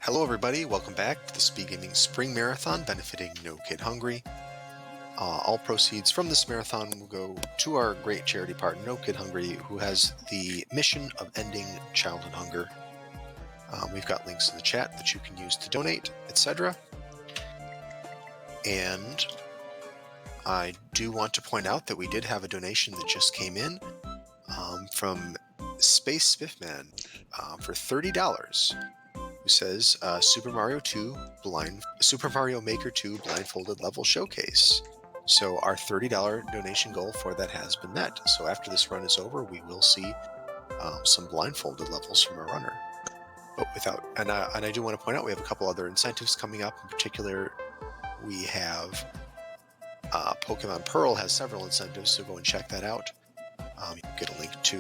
Hello everybody, welcome back to the SpeedGaming Spring Marathon benefiting No Kid Hungry. All proceeds from this marathon will go to our great charity partner No Kid Hungry, who has the mission of ending childhood hunger. We've got links in the chat that you can use to donate, etc. And I do want to point out that we did have a donation that just came in from Space Spiffman for $30. Who says Super Mario Maker 2 blindfolded level showcase. So our $30 donation goal for that has been met. So after this run is over, we will see some blindfolded levels from our runner. But without, and I do want to point out we have a couple other incentives coming up. In particular, we have Pokemon Pearl has several incentives, so go and check that out. You can get a link to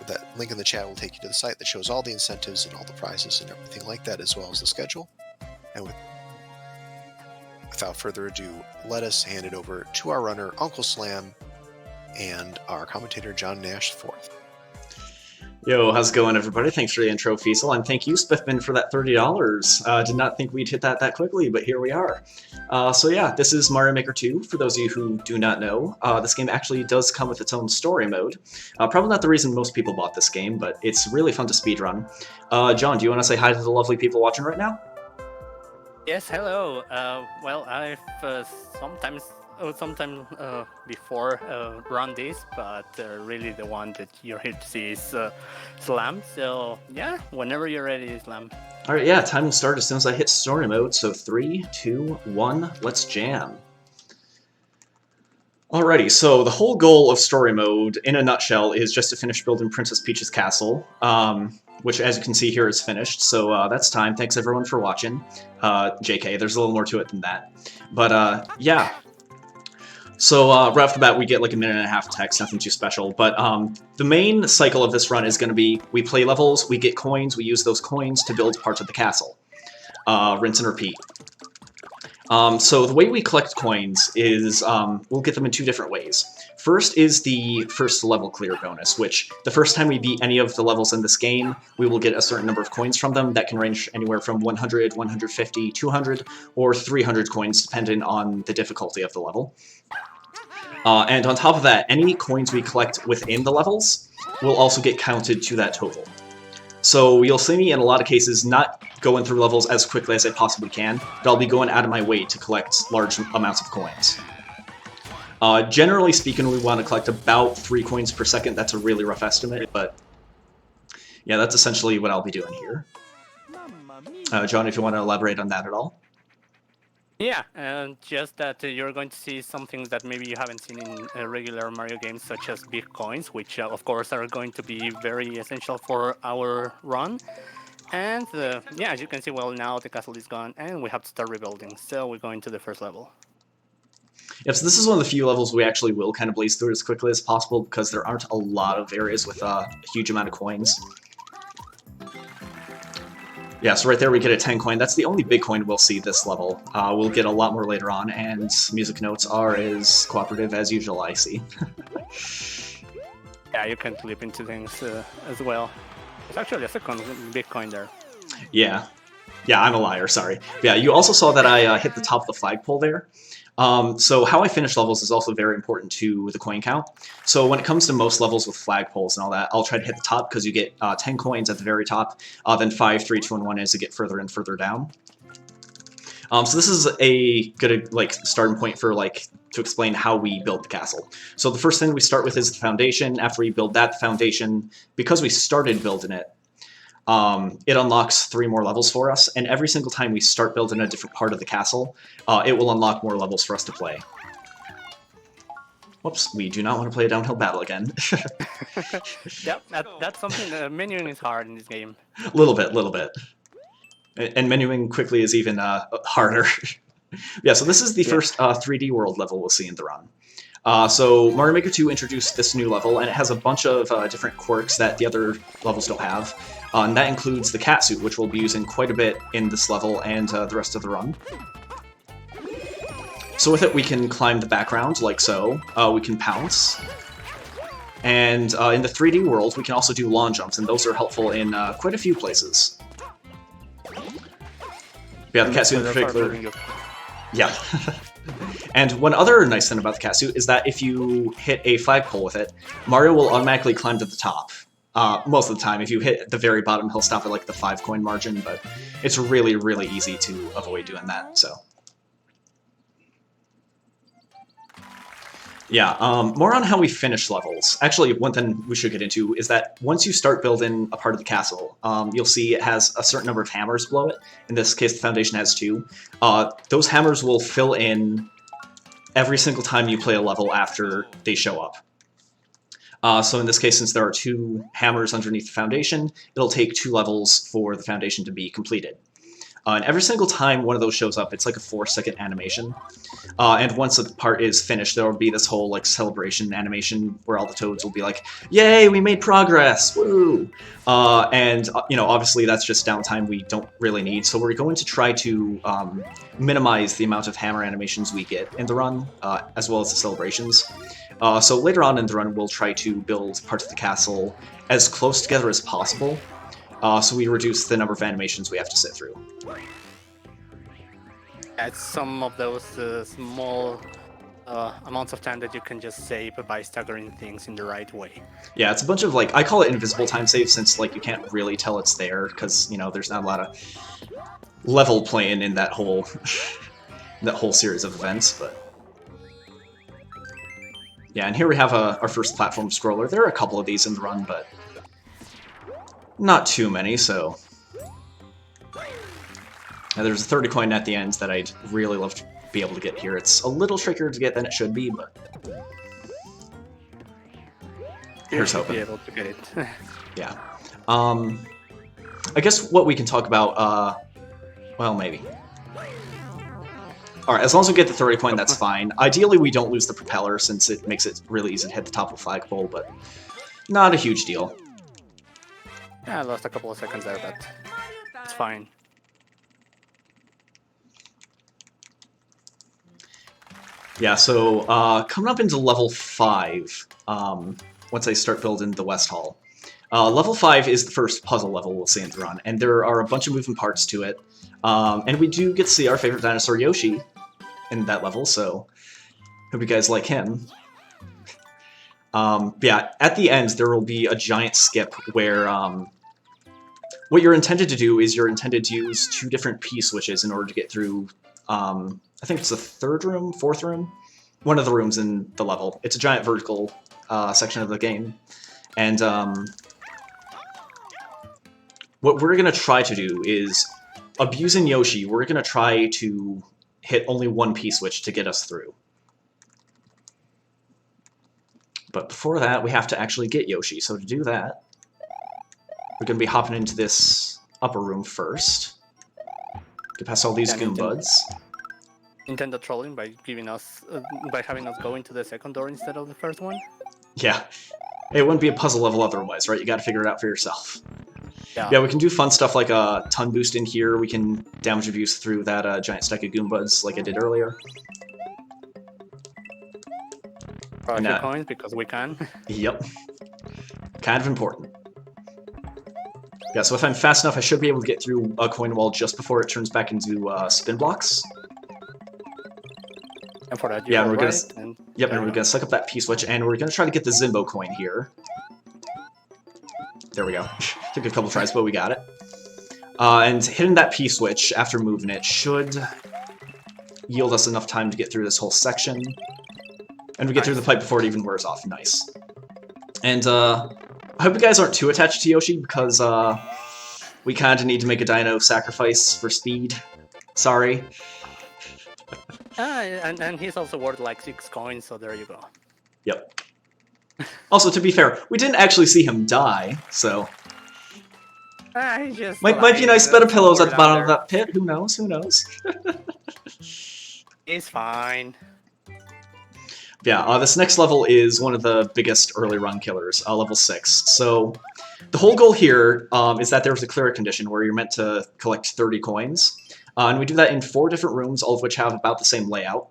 that link in the chat will take you to the site that shows all the incentives and all the prizes and everything like that, as well as the schedule. And without further ado, let us hand it over to our runner, Uncle Slam, and our commentator, John Nash IV. Yo, how's it going, everybody? Thanks for the intro, Fiesel, and thank you, Spiffman, for that $30. Did not think we'd hit that quickly, but here we are. So yeah, this is Mario Maker 2, for those of you who do not know. This game actually does come with its own story mode. Probably not the reason most people bought this game, but it's really fun to speedrun. John, do you want to say hi to the lovely people watching right now? Yes, hello. Well, I've sometimes before run this, but really the one that you're here to see is Slam. So yeah, whenever you're ready, Slam. All right, yeah, time will start as soon as I hit story mode. So 3, 2, 1, let's jam. Alrighty, so the whole goal of story mode, in a nutshell, is just to finish building Princess Peach's castle, which, as you can see here, is finished. So that's time. Thanks everyone for watching. JK, there's a little more to it than that. But yeah. So right off the bat, we get like a minute and a half text, nothing too special. But the main cycle of this run is going to be, we play levels, we get coins, we use those coins to build parts of the castle. Rinse and repeat. So the way we collect coins is, we'll get them in two different ways. First is the first level clear bonus, which the first time we beat any of the levels in this game, we will get a certain number of coins from them that can range anywhere from 100, 150, 200, or 300 coins, depending on the difficulty of the level. And on top of that, any coins we collect within the levels will also get counted to that total. So you'll see me in a lot of cases not going through levels as quickly as I possibly can, but I'll be going out of my way to collect large amounts of coins. Generally speaking, we want to collect about 3 coins per second. That's a really rough estimate, but yeah, that's essentially what I'll be doing here. John, if you want to elaborate on that at all? Yeah, and just that you're going to see some things that maybe you haven't seen in regular Mario games, such as big coins, which of course are going to be very essential for our run. And yeah, as you can see, well, now the castle is gone and we have to start rebuilding, so we're going to the first level. Yep, so this is one of the few levels we actually will kind of blaze through as quickly as possible because there aren't a lot of areas with a huge amount of coins. Yeah, so right there we get a 10 coin. That's the only big coin we'll see this level. We'll get a lot more later on, and music notes are as cooperative as usual, I see. Yeah, you can flip into things as well. It's actually a second big coin there. Yeah. Yeah, I'm a liar, sorry. Yeah, you also saw that I hit the top of the flagpole there. So how I finish levels is also very important to the coin count. So when it comes to most levels with flagpoles and all that, I'll try to hit the top because you get 10 coins at the very top, then 5, 3, 2, and 1 as you get further and further down. So this is a good starting point for to explain how we build the castle. So the first thing we start with is the foundation. After we build that foundation, because we started building it, it unlocks 3 more levels for us, and every single time we start building a different part of the castle, it will unlock more levels for us to play. Whoops, we do not want to play a downhill battle again. Yep, that's something, menuing is hard in this game. Little bit. And menuing quickly is even harder. Yeah, so this is the first 3D world level we'll see in the run. So Mario Maker 2 introduced this new level, and it has a bunch of different quirks that the other levels don't have. And that includes the cat suit, which we'll be using quite a bit in this level and the rest of the run. So with it, we can climb the background, like so. We can pounce. And in the 3D world, we can also do lawn jumps, and those are helpful in quite a few places. Yeah, the catsuit in particular. Yeah. And one other nice thing about the catsuit is that if you hit a flagpole with it, Mario will automatically climb to the top. Most of the time. If you hit the very bottom, he'll stop at like the 5 coin margin, but it's really, really easy to avoid doing that, so. Yeah, more on how we finish levels. Actually, one thing we should get into is that once you start building a part of the castle, you'll see it has a certain number of hammers below it. In this case, the foundation has 2. Those hammers will fill in every single time you play a level after they show up. So in this case, since there are 2 hammers underneath the foundation, it'll take 2 levels for the foundation to be completed. And every single time one of those shows up, it's like a 4-second animation. And once a part is finished, there will be this whole like celebration animation where all the toads will be like, "Yay, we made progress! Woo!" And you know, obviously that's just downtime we don't really need. So we're going to try to minimize the amount of hammer animations we get in the run, as well as the celebrations. So later on in the run, we'll try to build parts of the castle as close together as possible. So we reduce the number of animations we have to sit through. It's some of those small amounts of time that you can just save by staggering things in the right way. Yeah, it's a bunch of, like, I call it invisible time save since, like, you can't really tell it's there, because, you know, there's not a lot of level playing in that whole, series of events, but... Yeah, and here we have our first platform scroller. There are a couple of these in the run, but not too many, so... And there's a 30 coin at the end that I'd really love to be able to get here. It's a little trickier to get than it should be, but... Here's hoping. Be able to get it. Yeah. I guess what we can talk about, well, maybe. Alright, as long as we get the 30 coin, that's fine. Ideally, we don't lose the propeller, since it makes it really easy to hit the top of the flagpole, but not a huge deal. Yeah, I lost a couple of seconds there, but it's fine. Yeah, so coming up into level 5, once I start building the West Hall. Level 5 is the first puzzle level we'll see in the run, and there are a bunch of moving parts to it. And we do get to see our favorite dinosaur, Yoshi, in that level, so hope you guys like him. Yeah, at the end there will be a giant skip where what you're intended to do is you're intended to use 2 different P-switches in order to get through, I think it's the 3rd room, 4th room? One of the rooms in the level. It's a giant vertical section of the game. And what we're going to try to do is, abusing Yoshi, we're going to try to hit only 1 P-switch to get us through. But before that, we have to actually get Yoshi. So to do that, we're going to be hopping into this upper room first. Get past all these Goombuds. Nintendo trolling by giving us, by having us go into the second door instead of the first one. Yeah, it wouldn't be a puzzle level otherwise, right? You got to figure it out for yourself. Yeah. Yeah, we can do fun stuff like a ton boost in here. We can damage abuse through that giant stack of Goombas like I did earlier. Draw a few coins because we can. Yep. Kind of important. Yeah, so if I'm fast enough, I should be able to get through a coin wall just before it turns back into spin blocks. And for that, yeah, we're gonna, right, and yep, and we're gonna suck up that P-switch, and we're gonna try to get the Zimbo coin here. There we go. Took a couple tries, but we got it. And hitting that P-switch after moving it should yield us enough time to get through this whole section. And we get through the pipe before it even wears off. Nice. And I hope you guys aren't too attached to Yoshi, because we kind of need to make a dino sacrifice for speed. Sorry. And he's also worth like 6 coins, so there you go. Yep. Also, to be fair, we didn't actually see him die, so... He just might be a nice bed of pillows at the bottom of that pit. Who knows? Who knows? He's fine. Yeah, this next level is one of the biggest early run killers, level 6. So, the whole goal here is that there's a clear condition where you're meant to collect 30 coins. And we do that in 4 different rooms, all of which have about the same layout.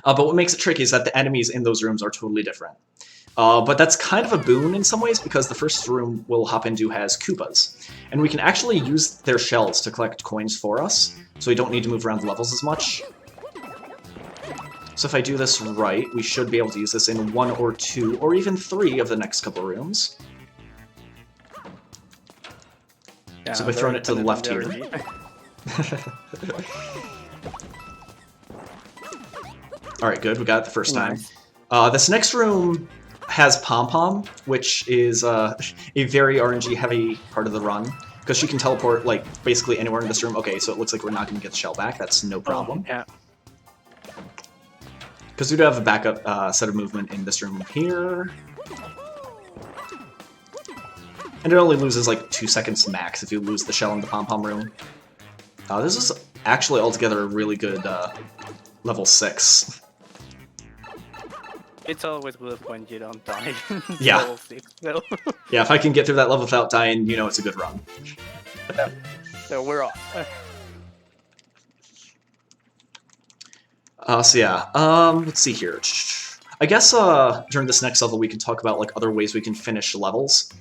But what makes it tricky is that the enemies in those rooms are totally different. But that's kind of a boon in some ways, because the first room we'll hop into has Koopas. And we can actually use their shells to collect coins for us, so we don't need to move around the levels as much. So if I do this right, we should be able to use this in 1 or 2 or even 3 of the next couple rooms. Yeah, so by throwing it to the left here. Alright, good, we got it the first time. Nice. This next room has Pom-Pom, which is a very RNG-heavy part of the run, because she can teleport, like, basically anywhere in this room. Okay, so it looks like we're not going to get the shell back. That's no problem. Yeah. Because we do have a backup set of movement in this room here. And it only loses, like, 2 seconds max if you lose the shell in the Pom-Pom room. This is actually altogether a really good level 6. It's always good when you don't die. Yeah. Level 6, so. Yeah, if I can get through that level without dying, you know it's a good run. So we're off. So yeah, let's see here. I guess during this next level we can talk about like other ways we can finish levels.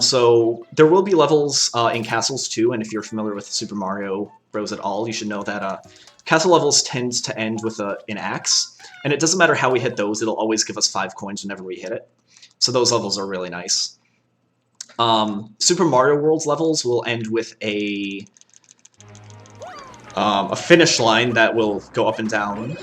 So there will be levels in castles too, and if you're familiar with Super Mario Bros. At all, you should know that castle levels tend to end with an axe, and it doesn't matter how we hit those, it'll always give us 5 coins whenever we hit it. So those levels are really nice. Super Mario World's levels will end with a finish line that will go up and down.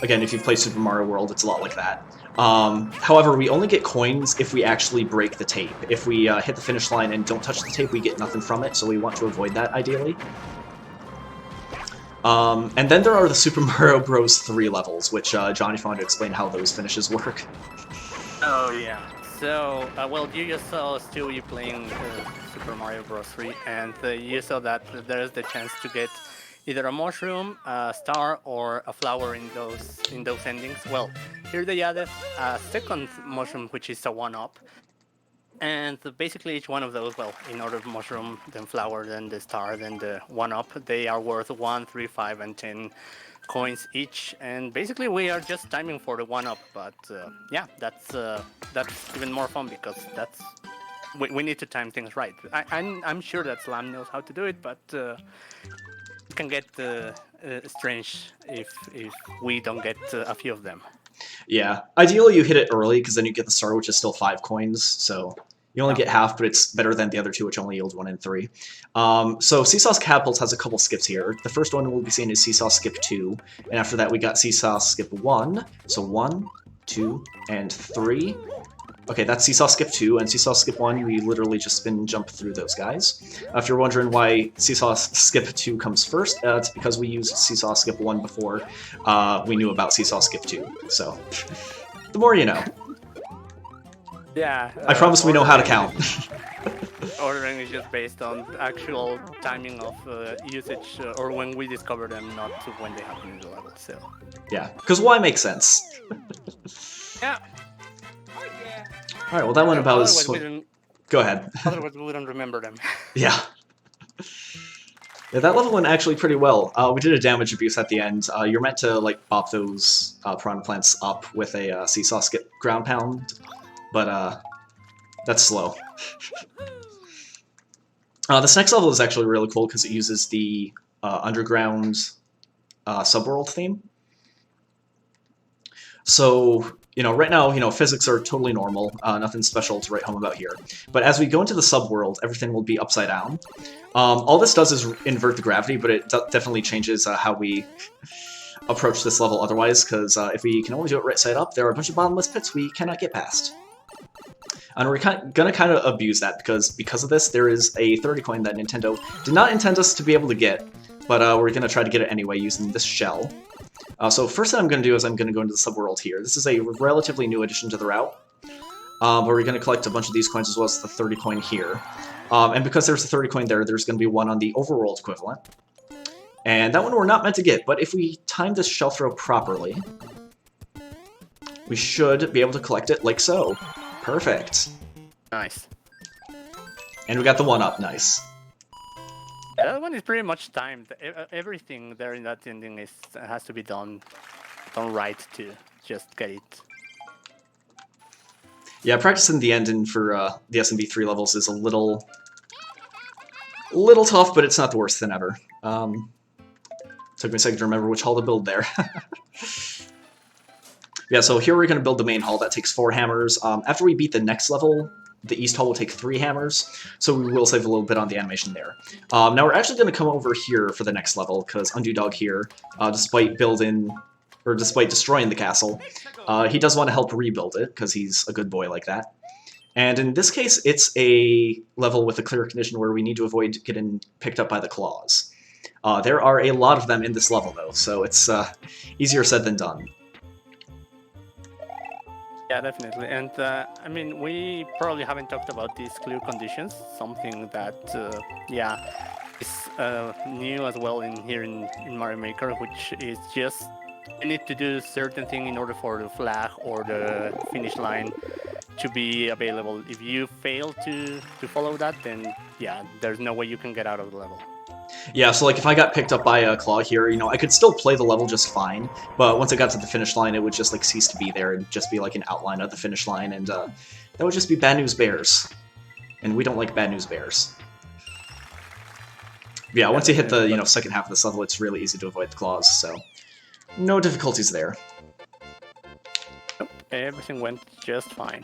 Again, if you've played Super Mario World, it's a lot like that. However, we only get coins if we actually break the tape. If we hit the finish line and don't touch the tape, we get nothing from it, so we want to avoid that, ideally. And then there are the Super Mario Bros. 3 levels, which, John, if you want to explain how those finishes work. Oh, yeah. So, well, you just saw Stewie playing Super Mario Bros. 3, and you saw that there is the chance to get either a mushroom, a star, or a flower in those endings. Well, here they added a second mushroom, which is a 1-up. And basically each one of those, well, in order of mushroom, then flower, then the star, then the 1-up, they are worth 1, 3, 5, and 10 coins each. And basically we are just timing for the 1-up, but yeah, that's even more fun because we need to time things right. I'm sure that Slam knows how to do it, but it can get strange if we don't get a few of them. Yeah, ideally you hit it early because then you get the star, which is still 5 coins, so you only get half, but it's better than the other 2, which only yield 1 and 3. So Seesaw's Catapult has a couple skips here. The first one we'll be seeing is Seesaw Skip 2, and after that we got Seesaw Skip 1. So 1, 2, and 3. Okay, that's Seesaw Skip 2, and Seesaw Skip 1, we literally just spin and jump through those guys. If you're wondering why Seesaw Skip 2 comes first, it's because we used Seesaw Skip 1 before we knew about Seesaw Skip 2, so the more you know. Yeah. I promise we know how to count. Ordering is just based on actual timing of usage, or when we discover them, not when they happen in the level, so. Yeah, because why makes sense. Yeah. Alright, well that went about as... Go ahead. Otherwise we wouldn't remember them. Yeah. Yeah, that level went actually pretty well. We did a damage abuse at the end. You're meant to, like, bop those piranha plants up with a Seesaw Skip ground pound, but that's slow. This next level is actually really cool because it uses the underground subworld theme. So, you know, right now, you know, physics are totally normal, nothing special to write home about here. But as we go into the subworld, everything will be upside down. All this does is invert the gravity, but it definitely changes how we approach this level otherwise, because if we can only do it right side up, there are a bunch of bottomless pits we cannot get past. And we're gonna kind of abuse that, because of this, there is a 30 coin that Nintendo did not intend us to be able to get, but we're gonna try to get it anyway using this shell. So first thing I'm going to do is I'm going to go into the subworld here. This is a relatively new addition to the route, but we're going to collect a bunch of these coins as well as the 30 coin here. And because there's a 30 coin there, there's going to be one on the overworld equivalent. And that one we're not meant to get, but if we time this shell throw properly, we should be able to collect it like so. Perfect. Nice. And we got the 1-up, nice. That one is pretty much timed. Everything there in that ending has to be done right to just get it. Yeah, practicing the ending for the SMB3 levels is a little A little tough, but it's not the worst thing ever. Took me a second to remember which hall to build there. Yeah, so here we're going to build the main hall. That takes 4 hammers. After we beat the next level, the east hall will take 3 hammers, so we will save a little bit on the animation there. Now we're actually going to come over here for the next level, because Underdog here, despite destroying the castle, he does want to help rebuild it, because he's a good boy like that. And in this case, it's a level with a clear condition where we need to avoid getting picked up by the claws. There are a lot of them in this level, though, so it's easier said than done. Yeah, definitely. And I mean, we probably haven't talked about these clear conditions, something that, yeah, is new as well in here in Mario Maker, which is just you need to do certain thing in order for the flag or the finish line to be available. If you fail to follow that, then yeah, there's no way you can get out of the level. Yeah, so like if I got picked up by a claw here, you know, I could still play the level just fine, but once I got to the finish line, it would just like cease to be there and just be like an outline of the finish line, and that would just be bad news bears. And we don't like bad news bears. Yeah, once you hit the, you know, second half of this level, it's really easy to avoid the claws, so no difficulties there. Nope, everything went just fine.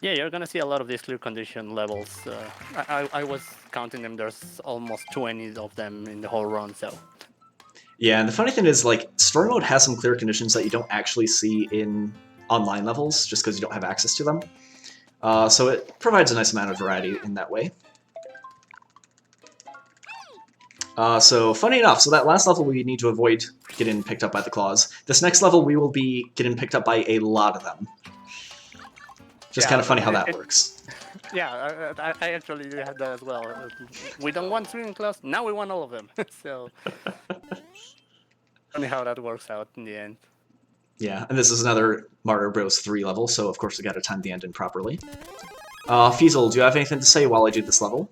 Yeah, you're gonna see a lot of these clear condition levels. I was counting them. There's almost 20 of them in the whole run. So. Yeah, and the funny thing is, like, story mode has some clear conditions that you don't actually see in online levels, just because you don't have access to them. So it provides a nice amount of variety in that way. So funny enough, so that last level we need to avoid getting picked up by the claws. This next level we will be getting picked up by a lot of them. Just kind of funny how that works. Yeah, I actually had that as well. We don't want 3 in class, now we want all of them. So funny how that works out in the end. Yeah, and this is another Mario Bros. 3 level, so of course we gotta time the ending properly. Feasel, do you have anything to say while I do this level?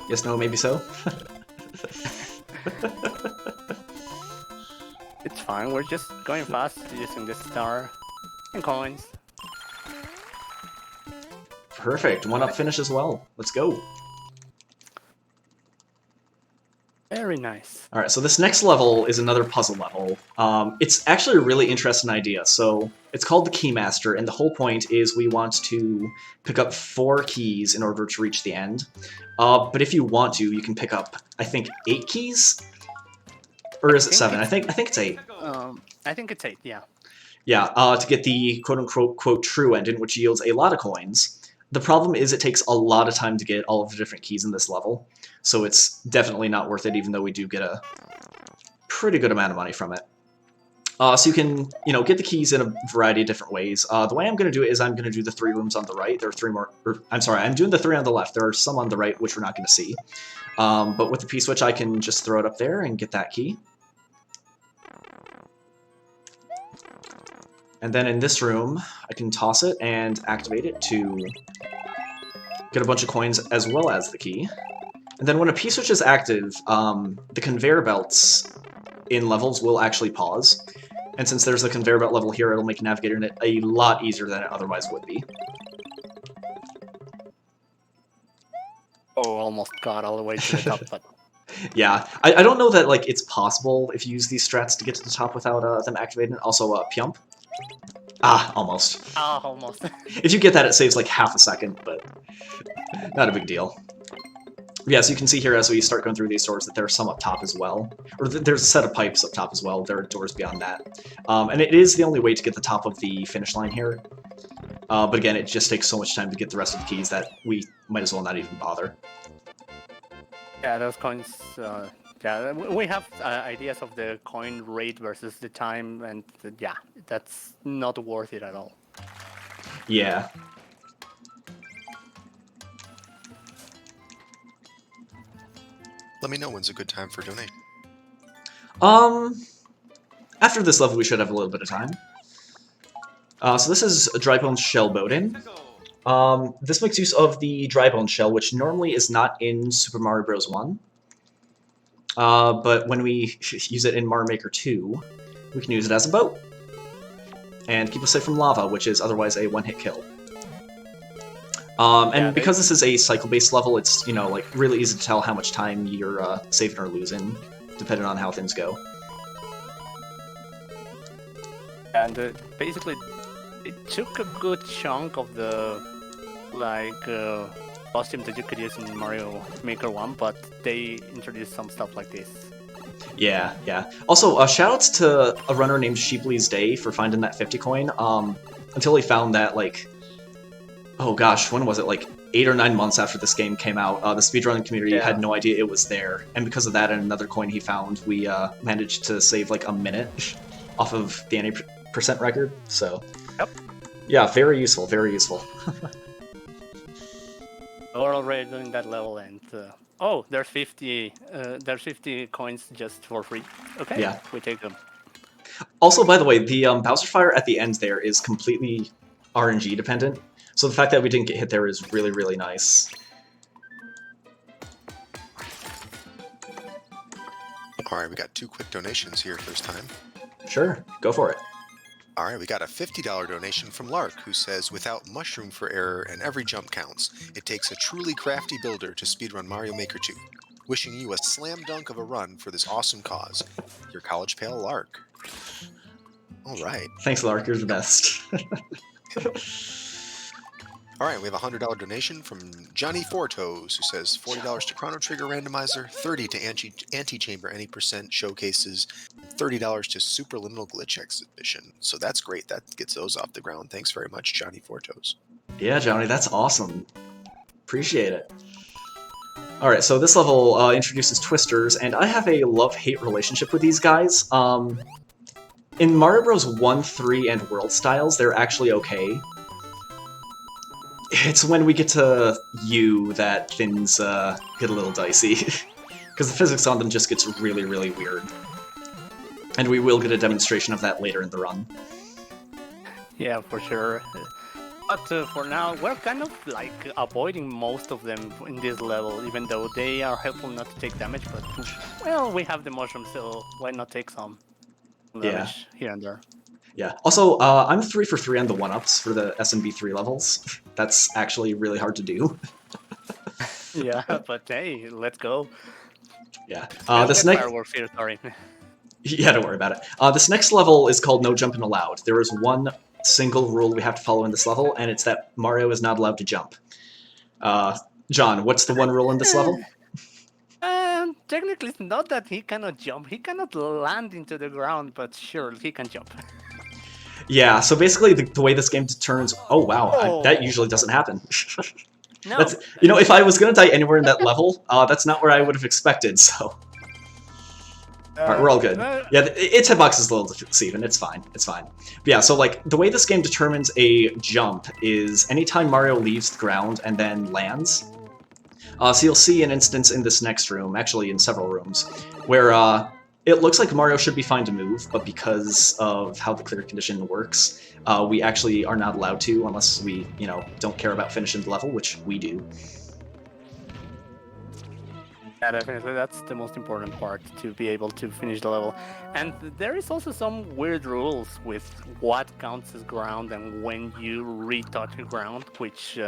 Yes, no, maybe so? It's fine, we're just going fast using the star and coins. Perfect, 1-up finish as well. Let's go. Very nice. Alright, so this next level is another puzzle level. It's actually a really interesting idea. So it's called the Keymaster, and the whole point is we want to pick up 4 keys in order to reach the end. But if you want to, you can pick up, I think, 8 keys? Or is it 7? I think it's 8. I think it's 8, yeah. Yeah, to get the quote-unquote true ending, which yields a lot of coins. The problem is it takes a lot of time to get all of the different keys in this level, so it's definitely not worth it, even though we do get a pretty good amount of money from it. So you can, you know, get the keys in a variety of different ways. The way I'm going to do it is I'm going to do the 3 rooms on the right. There are 3 more, I'm sorry, I'm doing the 3 on the left. There are some on the right, which we're not going to see. But with the P-switch, I can just throw it up there and get that key. And then in this room, I can toss it and activate it to get a bunch of coins as well as the key. And then when a P-switch is active, the conveyor belts in levels will actually pause. And since there's a conveyor belt level here, it'll make navigating it a lot easier than it otherwise would be. Oh, almost got all the way to the top, but... Yeah, I don't know that like it's possible if you use these strats to get to the top without them activating. Also, Pyump. Ah, almost. Ah, almost. If you get that, it saves like half a second, but not a big deal. Yeah, so you can see here as we start going through these doors that there are some up top as well. Or there's a set of pipes up top as well. There are doors beyond that. And it is the only way to get the top of the finish line here. But again, it just takes so much time to get the rest of the keys that we might as well not even bother. Yeah, those coins, yeah, we have ideas of the coin rate versus the time, and yeah, that's not worth it at all. Yeah. Let me know when's a good time for donate. After this level, we should have a little bit of time. So this is a dry bone shell boating. This makes use of the dry bone shell, which normally is not in Super Mario Bros. 1. But when we use it in Mario Maker 2, we can use it as a boat. And keep us safe from lava, which is otherwise a one-hit kill. And because this is a cycle-based level, it's, you know, like, really easy to tell how much time you're saving or losing, depending on how things go. And basically, it took a good chunk of the, like, costume that you could use in Mario Maker 1, but they introduced some stuff like this. Yeah, yeah. Also, shoutouts to a runner named Sheepley's Day for finding that 50 coin, until he found that, like, oh gosh, when was it? Like 8 or 9 months after this game came out, the speedrunning community had no idea it was there, and because of that and another coin he found, we managed to save like a minute off of the 90% record. So, yep. Yeah, very useful, very useful. We're already doing that level, and oh, there's 50 coins just for free. Okay, yeah, we take them. Also, by the way, the Bowser Fire at the end there is completely RNG dependent. So the fact that we didn't get hit there is really, really nice. Alright, we got 2 quick donations here first time. Sure, go for it. Alright, we got a $50 donation from Lark, who says, without mushroom for error and every jump counts, it takes a truly crafty builder to speedrun Mario Maker 2. Wishing you a slam dunk of a run for this awesome cause. Your college pal, Lark. Alright. Thanks, Lark, you're the best. Alright, we have a $100 donation from Johnny Four Toes, who says $40 to Chrono Trigger Randomizer, $30 to Anti-Chamber Any Percent Showcases, and $30 to Superliminal Glitch Exhibition. So that's great. That gets those off the ground. Thanks very much, Johnny Four Toes. Yeah, Johnny, that's awesome. Appreciate it. Alright, so this level introduces Twisters, and I have a love-hate relationship with these guys. In Mario Bros. 1, 3, and World Styles, they're actually okay. It's when we get to U that things get a little dicey, because the physics on them just gets really, really weird. And we will get a demonstration of that later in the run. Yeah, for sure. But for now, we're kind of like avoiding most of them in this level, even though they are helpful not to take damage, but well, we have the mushroom, so why not take some damage here and there. Yeah. Also, I'm 3 for 3 on the 1-ups for the SMB 3 levels. That's actually really hard to do. Yeah, but hey, let's go. Yeah. This next fireworks here, sorry. Yeah, don't worry about it. This next level is called No Jumping Allowed. There is one single rule we have to follow in this level, and it's that Mario is not allowed to jump. John, what's the one rule in this level? Technically, it's not that he cannot jump. He cannot land into the ground, but sure, he can jump. Yeah, so basically the way this game determines... Oh, wow, that usually doesn't happen. No. That's, you know, if I was going to die anywhere in that level, that's not where I would have expected, so... Alright, we're all good. Yeah, its hitbox is a little deceiving, it's fine, it's fine. But yeah, so like, the way this game determines a jump is anytime Mario leaves the ground and then lands. So you'll see an instance in this next room, actually in several rooms, where it looks like Mario should be fine to move, but because of how the clear condition works, we actually are not allowed to unless we, you know, don't care about finishing the level, which we do. Yeah, definitely. That's the most important part, to be able to finish the level. And there is also some weird rules with what counts as ground and when you retouch the ground, which,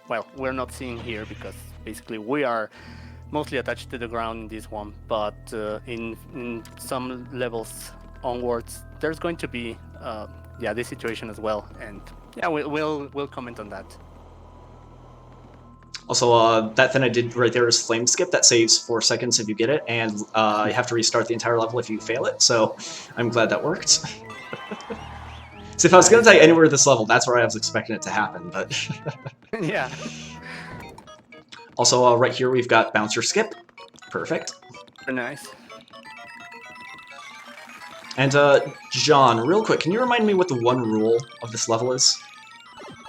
well, we're not seeing here because basically we are mostly attached to the ground in this one, but in some levels onwards, there's going to be, yeah, this situation as well. And yeah, we'll comment on that. Also, that thing I did right there is Flame Skip. That saves 4 seconds if you get it, and you have to restart the entire level if you fail it, so I'm glad that worked. So if I was going to die anywhere in this level, that's where I was expecting it to happen, but... Yeah. Also, right here we've got Bouncer Skip. Perfect. Very nice. And, John, real quick, can you remind me what the one rule of this level is?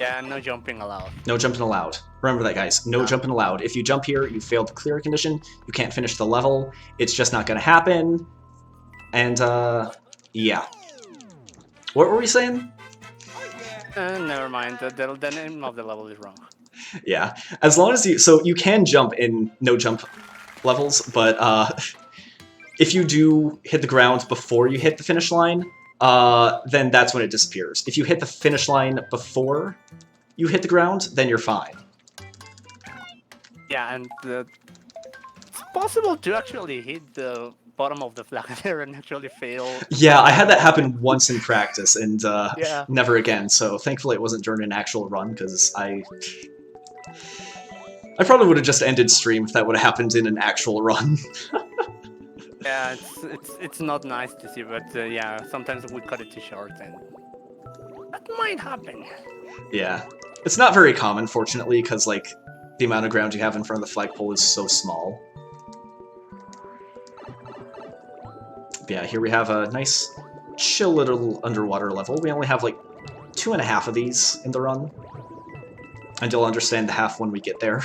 Yeah, no jumping allowed. No jumping allowed. Remember that, guys. No jumping allowed. If you jump here, you failed the clear condition. You can't finish the level. It's just not going to happen. And, yeah. What were we saying? Never mind. The name of the level is wrong. Yeah. As long as you... So you can jump in no-jump levels, but if you do hit the ground before you hit the finish line, then that's when it disappears. If you hit the finish line before you hit the ground, then you're fine. Yeah, and it's possible to actually hit the bottom of the flag there and actually fail. Yeah, I had that happen once in practice, and Yeah. never again. So thankfully it wasn't during an actual run, because I probably would have just ended stream if that would have happened in an actual run. Yeah, it's not nice to see, but yeah, sometimes we cut it too short, and that might happen. Yeah. It's not very common, fortunately, because, like, the amount of ground you have in front of the flagpole is so small. But yeah, here we have a nice, chill little underwater level. We only have, like, 2.5 of these in the run. And you'll understand the half when we get there.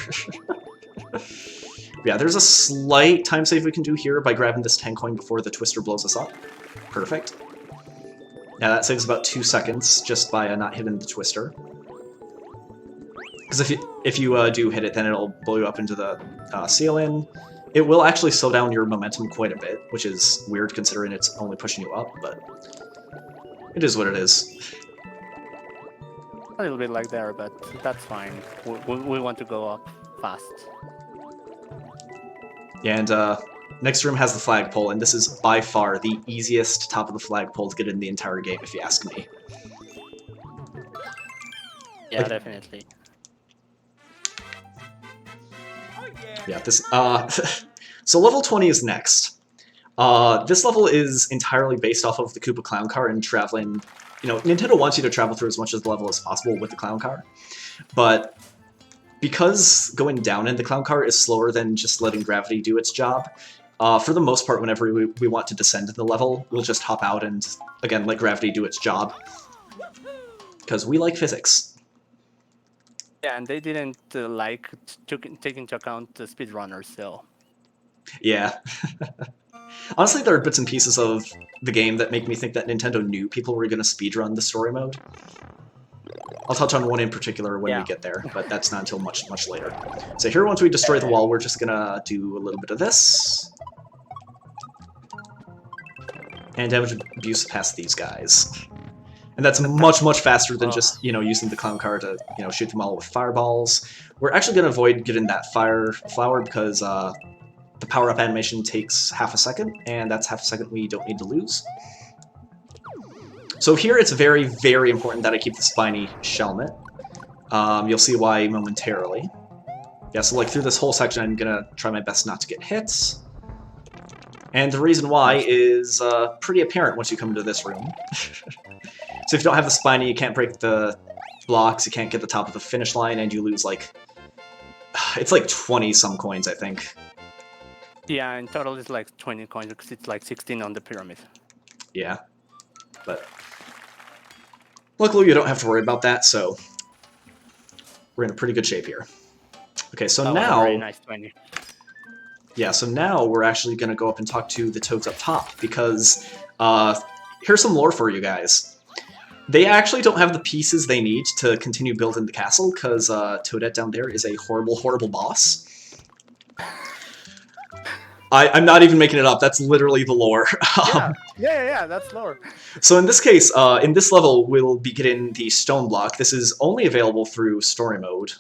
Yeah, there's a slight time save we can do here by grabbing this 10 coin before the twister blows us up. Perfect. Yeah, that saves about 2 seconds just by not hitting the twister. Because if you do hit it, then it'll blow you up into the ceiling. It will actually slow down your momentum quite a bit, which is weird considering it's only pushing you up, but it is what it is. A little bit like there, but that's fine. We want to go up fast. Yeah, and next room has the flagpole, and this is by far the easiest top of the flagpole to get in the entire game, if you ask me. Yeah, Like, definitely. yeah, this so level 20 is next. This level is entirely based off of the Koopa Clown Car and traveling. You know, Nintendo wants you to travel through as much of the level as possible with the Clown Car, but because going down in the Clown Car is slower than just letting gravity do its job, for the most part, whenever we want to descend in the level, we'll just hop out and, again, let gravity do its job. Because we like physics. Yeah, and they didn't take into account the speedrunners, so... Yeah. Honestly, there are bits and pieces of the game that make me think that Nintendo knew people were going to speedrun the story mode. I'll touch on one in particular when we get there, but that's not until much, much later. So here, once we destroy the wall, we're just going to do a little bit of this. And damage abuse past these guys. And that's much, much faster than just, using the clown car to, shoot them all with fireballs. We're actually going to avoid getting that fire flower because the power-up animation takes half a second, and that's half a second we don't need to lose. So here it's very, very important that I keep the spiny shelmet. You'll see why momentarily. Yeah, so like through this whole section I'm gonna try my best not to get hit. And the reason why is pretty apparent once you come into this room. So if you don't have the spiny, you can't break the blocks, you can't get the top of the finish line, and you lose like... It's like 20-some coins, I think. Yeah, in total it's like 20 coins, because it's like 16 on the pyramid. Yeah, but... Luckily, you don't have to worry about that, so we're in a pretty good shape here. Okay, so now... Very nice 20. Yeah, so now we're actually going to go up and talk to the Toads up top, because here's some lore for you guys. They actually don't have the pieces they need to continue building the castle, because Toadette down there is a horrible, horrible boss. I'm not even making it up, that's literally the lore. Yeah, that's lore. So in this case, in this level, we'll be getting the stone block. This is only available through story mode.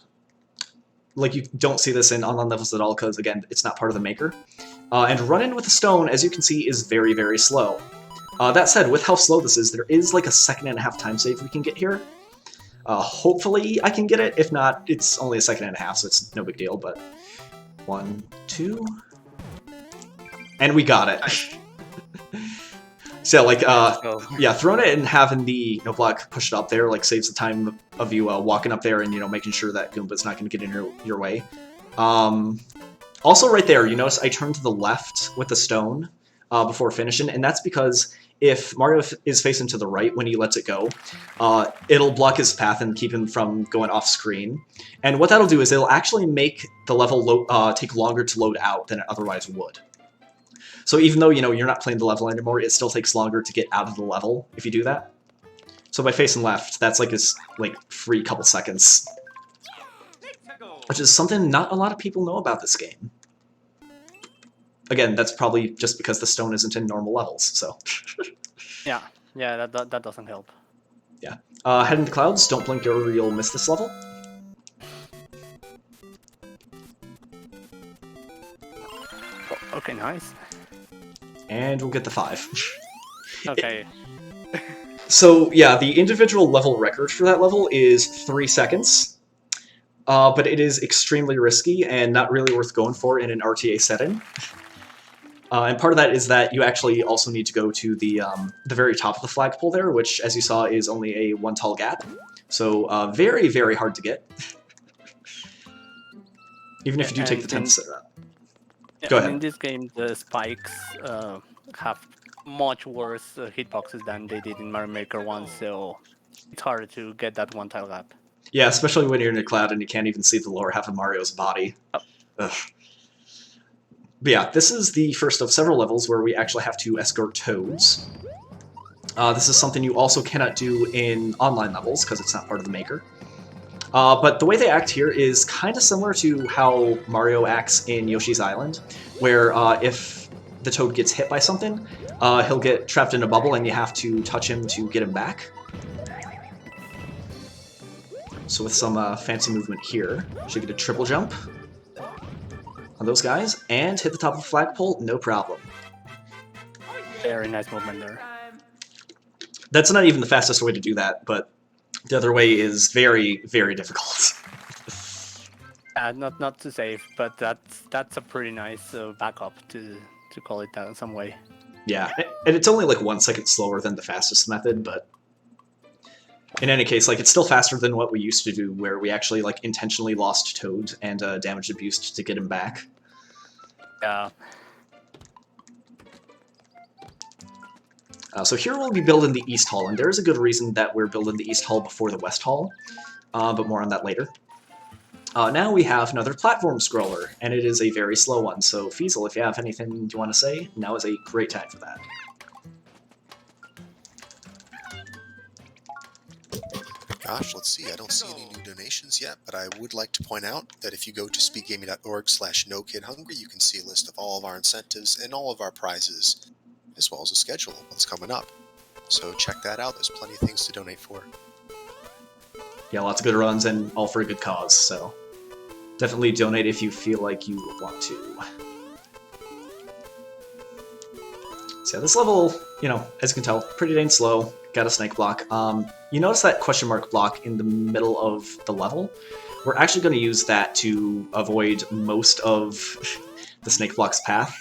Like, you don't see this in online levels at all, because, again, it's not part of the maker. And running with the stone, as you can see, is very, very slow. That said, with how slow this is, there is like a 1.5 time save we can get here. Hopefully I can get it. If not, it's only a 1.5 seconds, so it's no big deal, but... 1, 2... And we got it. So, like, yeah, throwing it and having the block pushed up there, like, saves the time of you walking up there and, making sure that Goomba's not going to get in your way. Also, right there, you notice I turned to the left with the stone before finishing, and that's because if Mario is facing to the right when he lets it go, it'll block his path and keep him from going off screen. And what that'll do is it'll actually make the level take longer to load out than it otherwise would. So even though, you're not playing the level anymore, it still takes longer to get out of the level if you do that. So by facing left, that's like this, free couple seconds. Which is something not a lot of people know about this game. Again, that's probably just because the stone isn't in normal levels, so... Yeah. Yeah, that doesn't help. Yeah. Head into clouds. Don't blink or you'll miss this level. Oh, okay, nice. And we'll get the 5. Okay. So yeah, the individual level record for that level is 3 seconds. But it is extremely risky and not really worth going for in an RTA setting. And part of that is that you actually also need to go to the very top of the flagpole there, which, as you saw, is only a 1 tall gap. So very, very hard to get. Even if you do take the 10th set. Go ahead. In this game, the spikes have much worse hitboxes than they did in Mario Maker 1, so it's harder to get that 1 tile gap. Yeah, especially when you're in a cloud and you can't even see the lower half of Mario's body. Oh. Ugh. But yeah, this is the first of several levels where we actually have to escort toads. This is something you also cannot do in online levels because it's not part of the Maker. But the way they act here is kind of similar to how Mario acts in Yoshi's Island, where if the toad gets hit by something, he'll get trapped in a bubble and you have to touch him to get him back. So with some fancy movement here, should get a triple jump on those guys, and hit the top of the flagpole, no problem. Very nice movement there. That's not even the fastest way to do that, but the other way is very, very difficult. Not too safe, but that's a pretty nice backup to call it that in some way. Yeah, and it's only like 1 second slower than the fastest method, but in any case, like, it's still faster than what we used to do, where we actually like intentionally lost Toad and damage abused to get him back. Yeah. So here we'll be building the East Hall, and there is a good reason that we're building the East Hall before the West Hall, but more on that later. Now we have another platform scroller, and it is a very slow one, so Feasel, if you have anything you want to say, now is a great time for that. Gosh, let's see. I don't see any new donations yet, but I would like to point out that if you go to speedgaming.org/NoKidHungry, you can see a list of all of our incentives and all of our prizes, as well as a schedule of what's coming up. So check that out. There's plenty of things to donate for. Yeah, lots of good runs and all for a good cause, so definitely donate if you feel like you want to. So yeah, this level, you know, as you can tell, pretty dang slow. Got a snake block. You notice that question mark block in the middle of the level? We're actually going to use that to avoid most of the snake block's path.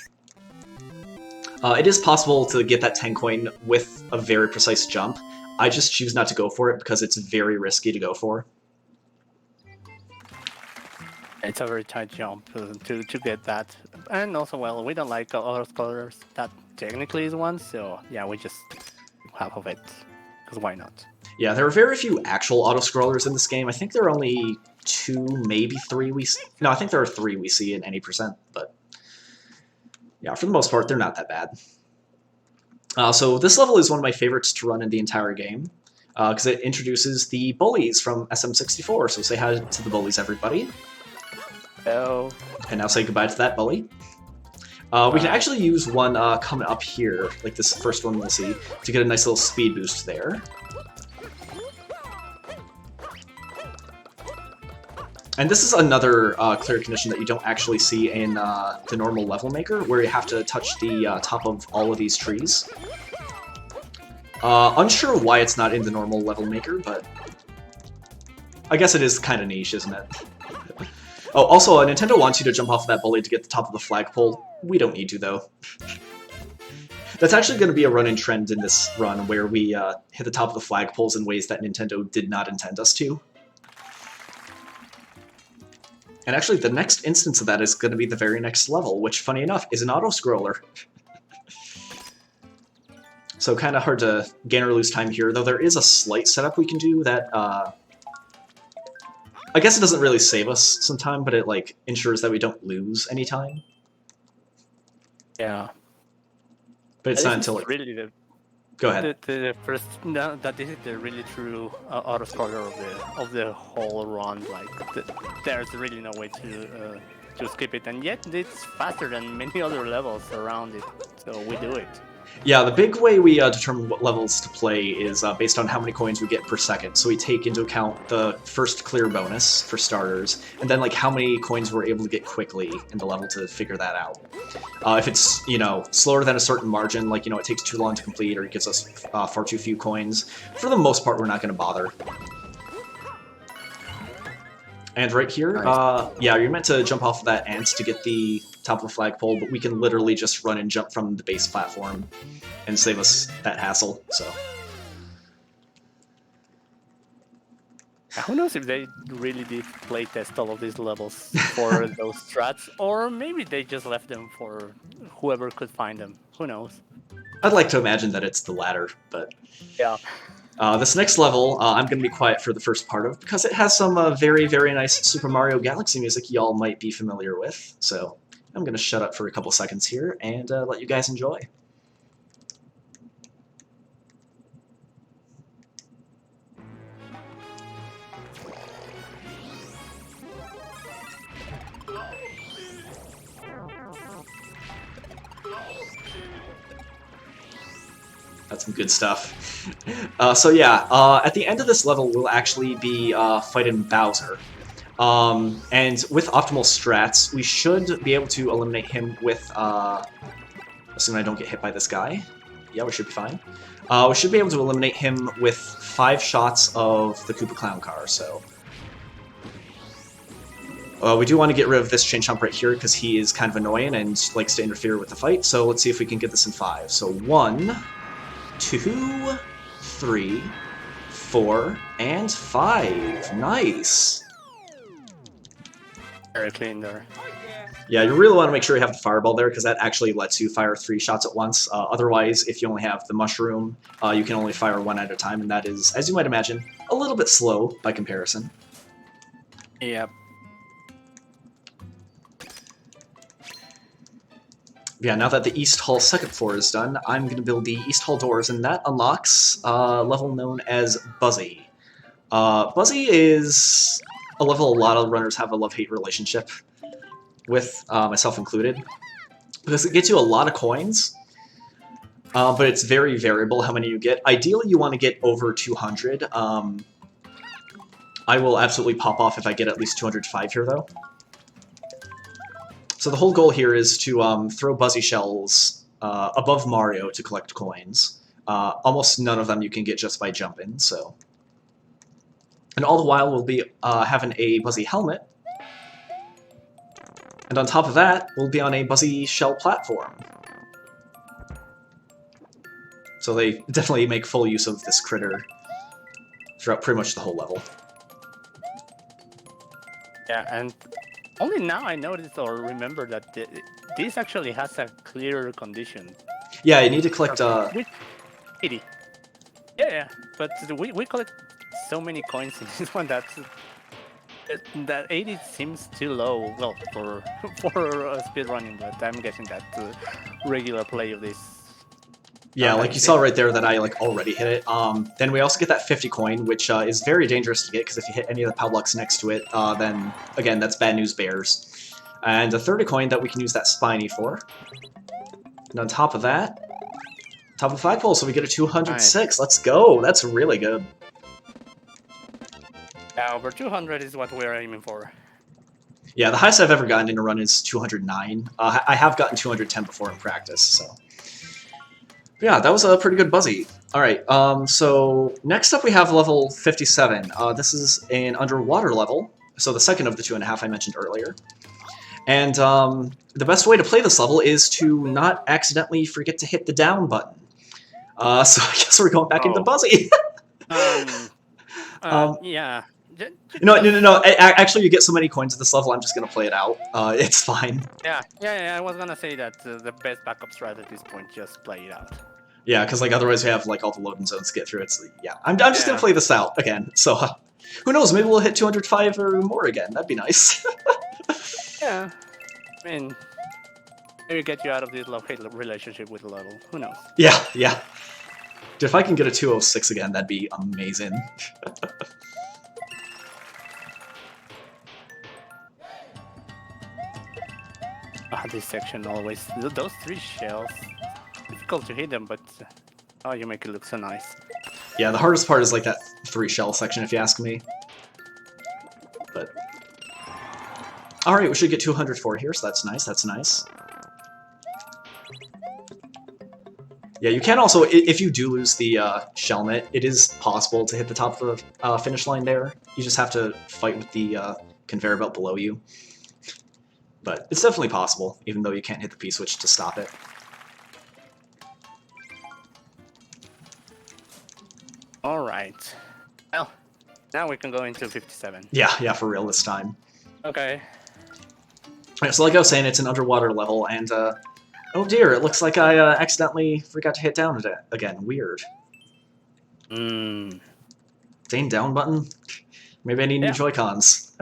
It is possible to get that 10 coin with a very precise jump. I just choose not to go for it because it's very risky to go for. It's a very tight jump to get that. And also, well, we don't like auto scrollers. That technically is one, so yeah, we just half of it. Because why not? Yeah, there are very few actual auto-scrollers in this game. I think there are only 2, maybe 3 we see. No, I think there are 3 we see in any percent, but yeah, for the most part, they're not that bad. So this level is one of my favorites to run in the entire game, because it introduces the bullies from SM64, so say hi to the bullies, everybody. Oh. And now say goodbye to that bully. We can actually use one coming up here, like this first one we'll see, to get a nice little speed boost there. And this is another clear condition that you don't actually see in the normal level maker, where you have to touch the top of all of these trees. Unsure why it's not in the normal level maker, but I guess it is kind of niche, isn't it? Oh, also, Nintendo wants you to jump off of that bully to get the top of the flagpole. We don't need to, though. That's actually going to be a run-in trend in this run, where we hit the top of the flagpoles in ways that Nintendo did not intend us to. And actually, the next instance of that is going to be the very next level, which, funny enough, is an auto-scroller. So kind of hard to gain or lose time here, though there is a slight setup we can do that... I guess it doesn't really save us some time, but it like ensures that we don't lose any time. Yeah. But it's not until like... really the... Go ahead. The first, no, that this is the really true auto-scroller of the whole run. Like, there's really no way to skip it, and yet it's faster than many other levels around it. So we do it. Yeah, the big way we determine what levels to play is based on how many coins we get per second. So we take into account the first clear bonus for starters, and then like how many coins we're able to get quickly in the level to figure that out. If it's, you know, slower than a certain margin, like, you know, it takes too long to complete or it gives us far too few coins, for the most part we're not going to bother. And right here, yeah, you're meant to jump off of that ant to get the top of the flagpole, but we can literally just run and jump from the base platform and save us that hassle, so. Who knows if they really did playtest all of these levels for those strats, or maybe they just left them for whoever could find them. Who knows? I'd like to imagine that it's the latter, but... Yeah. This next level, I'm going to be quiet for the first part of, because it has some very, very nice Super Mario Galaxy music y'all might be familiar with. So I'm going to shut up for a couple seconds here and let you guys enjoy. That's some good stuff. So yeah, at the end of this level, we'll actually be fighting Bowser. And with optimal strats, we should be able to eliminate him with, assuming I don't get hit by this guy. Yeah, we should be fine. We should be able to eliminate him with 5 shots of the Koopa Clown car, so... we do want to get rid of this chain chomp right here, because he is kind of annoying and likes to interfere with the fight, so let's see if we can get this in 5. So 1, 2, 3, 4, and 5. Nice! Very clean there. Yeah, you really want to make sure you have the fireball there, because that actually lets you fire 3 shots at once. Otherwise, if you only have the mushroom, you can only fire 1 at a time, and that is, as you might imagine, a little bit slow by comparison. Yep. Yeah, now that the East Hall second floor is done, I'm going to build the East Hall doors, and that unlocks a level known as Buzzy. Buzzy is a level a lot of runners have a love-hate relationship with, myself included, because it gets you a lot of coins, but it's very variable how many you get. Ideally, you want to get over 200. I will absolutely pop off if I get at least 205 here, though. So the whole goal here is to throw Buzzy shells above Mario to collect coins. Almost none of them you can get just by jumping, so... And all the while we'll be having a Buzzy helmet. And on top of that, we'll be on a Buzzy shell platform. So they definitely make full use of this critter throughout pretty much the whole level. Yeah, and only now I noticed or remember that this actually has a clear condition. Yeah, you need to collect... 80. Yeah, but we collect so many coins in this one that 80 seems too low. Well, for speedrunning, but I'm guessing that regular play of this. Yeah, like you saw right there that I already hit it. Then we also get that 50 coin, which is very dangerous to get, because if you hit any of the Powerblocks next to it, then, again, that's bad news bears. And a 30 coin that we can use that Spiny for. And on top of that, top of the flagpole, so we get a 206. Nice. Let's go! That's really good. Yeah, over 200 is what we're aiming for. Yeah, the highest I've ever gotten in a run is 209. I have gotten 210 before in practice, so... Yeah, that was a pretty good Buzzy. Alright, so next up we have level 57. This is an underwater level, so the second of the 2.5 I mentioned earlier. And the best way to play this level is to not accidentally forget to hit the down button. So I guess we're going back into Buzzy. Yeah. No. Actually, you get so many coins at this level, I'm just going to play it out. It's fine. Yeah, I was going to say that the best backup strat at this point, just play it out. Yeah, because otherwise we have all the loading zones to get through. Yeah, I'm just going to play this out again. So who knows, maybe we'll hit 205 or more again. That'd be nice. Yeah, I mean, maybe get you out of this love-hate relationship with the level. Who knows? Yeah. Dude, if I can get a 206 again, that'd be amazing. This section always... Those 3 shells... difficult to hit them, but oh, you make it look so nice. Yeah, the hardest part is like that 3 shell section, if you ask me. But all right, we should get 204 here, so that's nice. That's nice. Yeah, you can also, if you do lose the shell net, it is possible to hit the top of the finish line there. You just have to fight with the conveyor belt below you. But it's definitely possible, even though you can't hit the P-switch to stop it. Alright. Well, now we can go into 57. Yeah, for real this time. Okay. Right, so like I was saying, it's an underwater level, and oh dear, it looks like I accidentally forgot to hit down again. Weird. Mm. Dang down button? Maybe I need new Joy-Cons.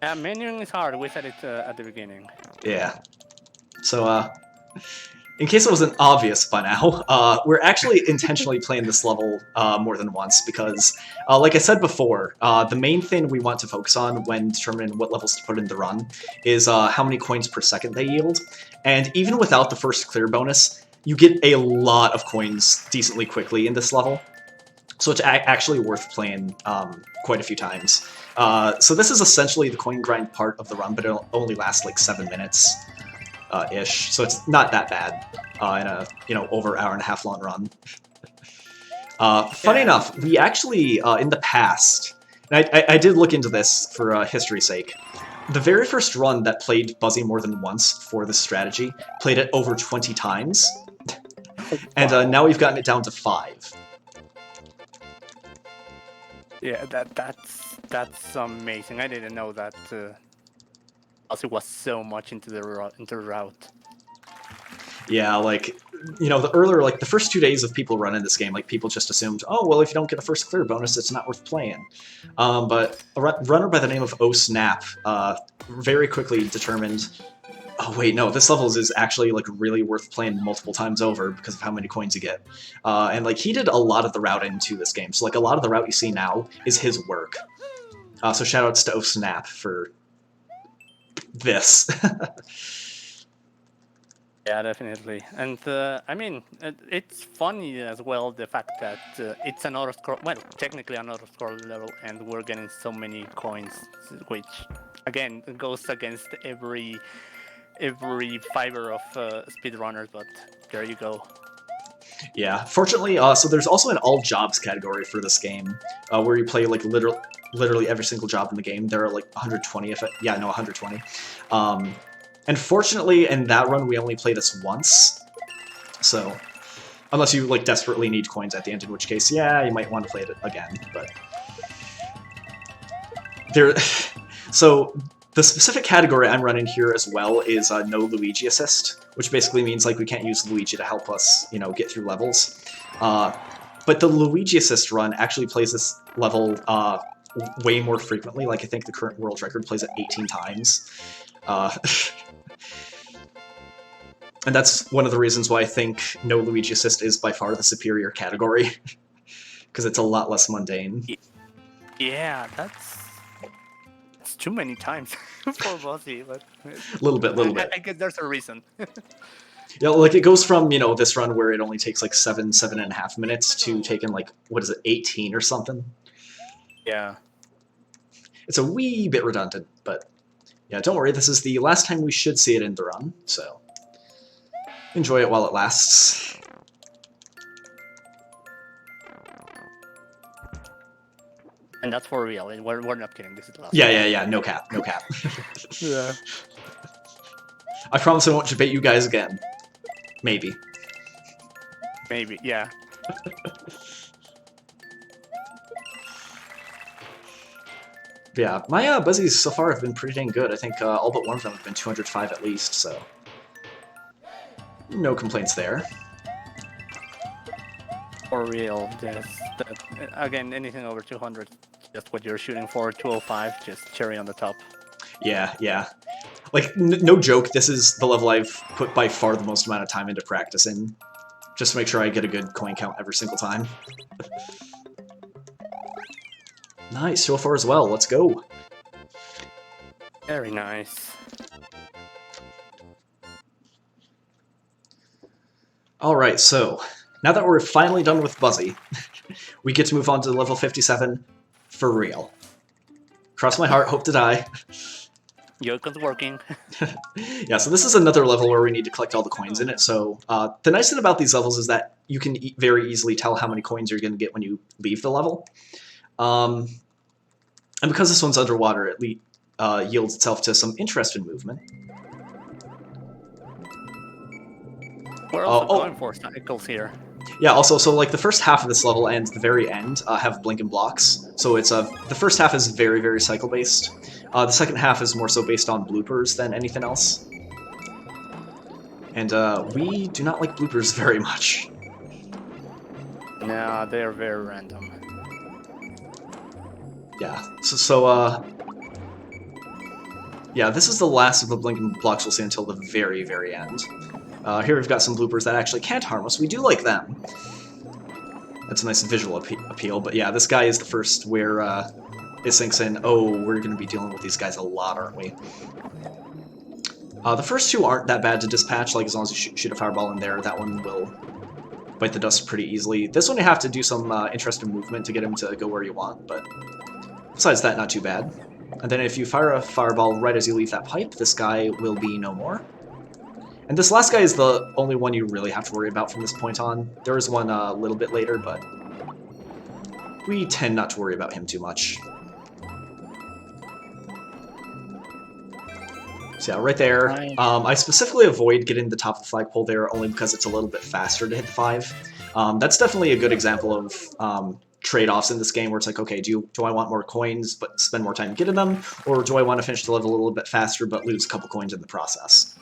Menuing is hard, we said it at the beginning. Yeah. So, in case it wasn't obvious by now, we're actually intentionally playing this level more than once because, like I said before, the main thing we want to focus on when determining what levels to put in the run is how many coins per second they yield. And even without the first clear bonus, you get a lot of coins decently quickly in this level. So it's actually worth playing quite a few times. So this is essentially the coin grind part of the run, but it'll only last like 7 minutes. Ish, so it's not that bad in a over hour and a half long run. Funny enough, we actually in the past, and I did look into this for history's sake. The very first run that played Buzzy more than once for this strategy played it over 20 times, and now we've gotten it down to 5. Yeah, that's amazing. I didn't know that. Also, was so much into the route. Yeah, like, you know, the first 2 days of people running this game, like, people just assumed, oh, well, if you don't get the first clear bonus, it's not worth playing. But a runner by the name of Oh Snap very quickly determined, oh, wait, no, this level is actually, like, really worth playing multiple times over because of how many coins you get. And, like, he did a lot of the routing to this game. So, like, a lot of the route you see now is his work. So shoutouts to Oh Snap for this. Yeah, definitely. And I mean, it's funny as well, the fact that it's an auto-scroll, well, technically an auto-scroll level, and we're getting so many coins, which, again, goes against every fiber of speedrunners, but there you go. Yeah, fortunately, so there's also an all jobs category for this game, where you play, like, literally every single job in the game. There are, like, 120, 120. And fortunately, in that run, we only play this once. So, unless you, like, desperately need coins at the end, in which case, yeah, you might want to play it again, but... So, the specific category I'm running here as well is no Luigi assist, which basically means, like, we can't use Luigi to help us, you know, get through levels. But the Luigi assist run actually plays this level way more frequently. Like, I think the current world record plays it 18 times. And that's one of the reasons why I think no Luigi assist is by far the superior category. Because it's a lot less mundane. Yeah, that's too many times for Buzzy. But Little bit. I guess there's a reason. Yeah, like, it goes from, you know, this run where it only takes, like, 7.5 minutes to taking, like, what is it, 18 or something? Yeah. It's a wee bit redundant, but yeah, don't worry, this is the last time we should see it in the run, so enjoy it while it lasts. And that's for real, we're not kidding, this is the last Yeah, no cap. Yeah. I promise I won't debate you guys again. Maybe. Maybe, yeah. Yeah, my Buzzies so far have been pretty dang good. I think all but one of them have been 205 at least, so no complaints there. For real, again, anything over 200, just what you're shooting for. 205, just cherry on the top. Yeah. Like, no joke, this is the level I've put by far the most amount of time into practicing, just to make sure I get a good coin count every single time. Nice, 204 as well, let's go! Very nice. Alright, so now that we're finally done with Buzzy, we get to move on to level 57 for real. Cross my heart, hope to die. Yoko's working. Yeah, so this is another level where we need to collect all the coins in it. So the nice thing about these levels is that you can very easily tell how many coins you're going to get when you leave the level. And because this one's underwater, it yields itself to some interesting movement. We're also going for cycles here. Yeah, also, so like the first half of this level and the very end have blinking blocks. So it's the first half is very, very cycle based. The second half is more so based on bloopers than anything else. And we do not like bloopers very much. No, they're very random. Yeah, yeah, this is the last of the blinking blocks we'll see until the very, very end. Here we've got some bloopers that actually can't harm us. We do like them. That's a nice visual appeal, but yeah, this guy is the first where it sinks in, oh, we're going to be dealing with these guys a lot, aren't we? The first two aren't that bad to dispatch, like as long as you shoot a fireball in there, that one will bite the dust pretty easily. This one you have to do some interesting movement to get him to go where you want, but besides that, not too bad. And then if you fire a fireball right as you leave that pipe, this guy will be no more. And this last guy is the only one you really have to worry about from this point on. There is one a little bit later, but we tend not to worry about him too much. So yeah, right there. I specifically avoid getting the top of the flagpole there only because it's a little bit faster to hit the 5. That's definitely a good example of trade-offs in this game where it's like, okay, do I want more coins but spend more time getting them, or do I want to finish the level a little bit faster but lose a couple coins in the process?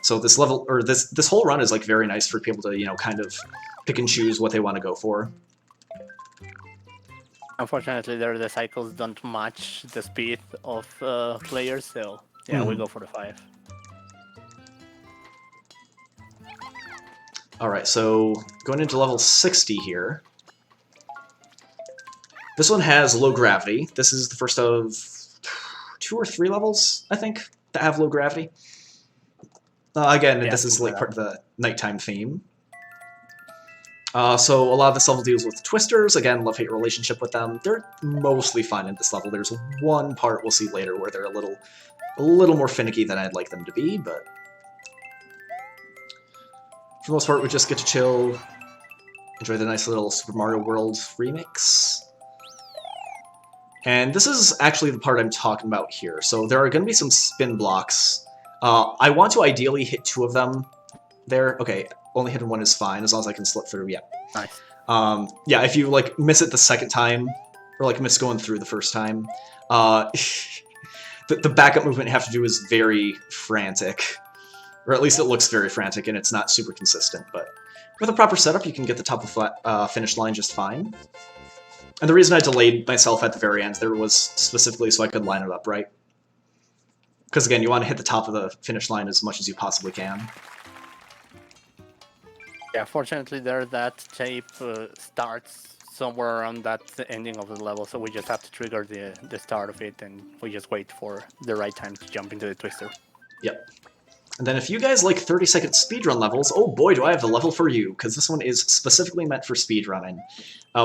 So this level, or this whole run is like very nice for people to, you know, kind of pick and choose what they want to go for. Unfortunately, the cycles don't match the speed of players, so yeah, we go for the 5. Alright, so going into level 60 here. This one has low gravity. This is the first of 2 or 3 levels, I think, that have low gravity. Again, yeah, this is like part of the nighttime theme. So a lot of this level deals with twisters. Again, love-hate relationship with them. They're mostly fine in this level. There's one part we'll see later where they're a little more finicky than I'd like them to be, but for the most part, we just get to chill, enjoy the nice little Super Mario World remix. And this is actually the part I'm talking about here. So there are going to be some spin blocks. I want to ideally hit 2 of them there. Okay, only hitting 1 is fine, as long as I can slip through, yeah. Nice. Yeah, if you, like, miss it the second time, or, like, miss going through the first time, the backup movement you have to do is very frantic. Or at least it looks very frantic, and it's not super consistent, but with a proper setup, you can get the top of the finish line just fine. And the reason I delayed myself at the very end there was specifically so I could line it up right. Because again, you want to hit the top of the finish line as much as you possibly can. Yeah, fortunately there that tape starts somewhere around that ending of the level, so we just have to trigger the start of it, and we just wait for the right time to jump into the twister. Yep. And then if you guys like 30-second speedrun levels, oh boy, do I have the level for you, because this one is specifically meant for speedrunning.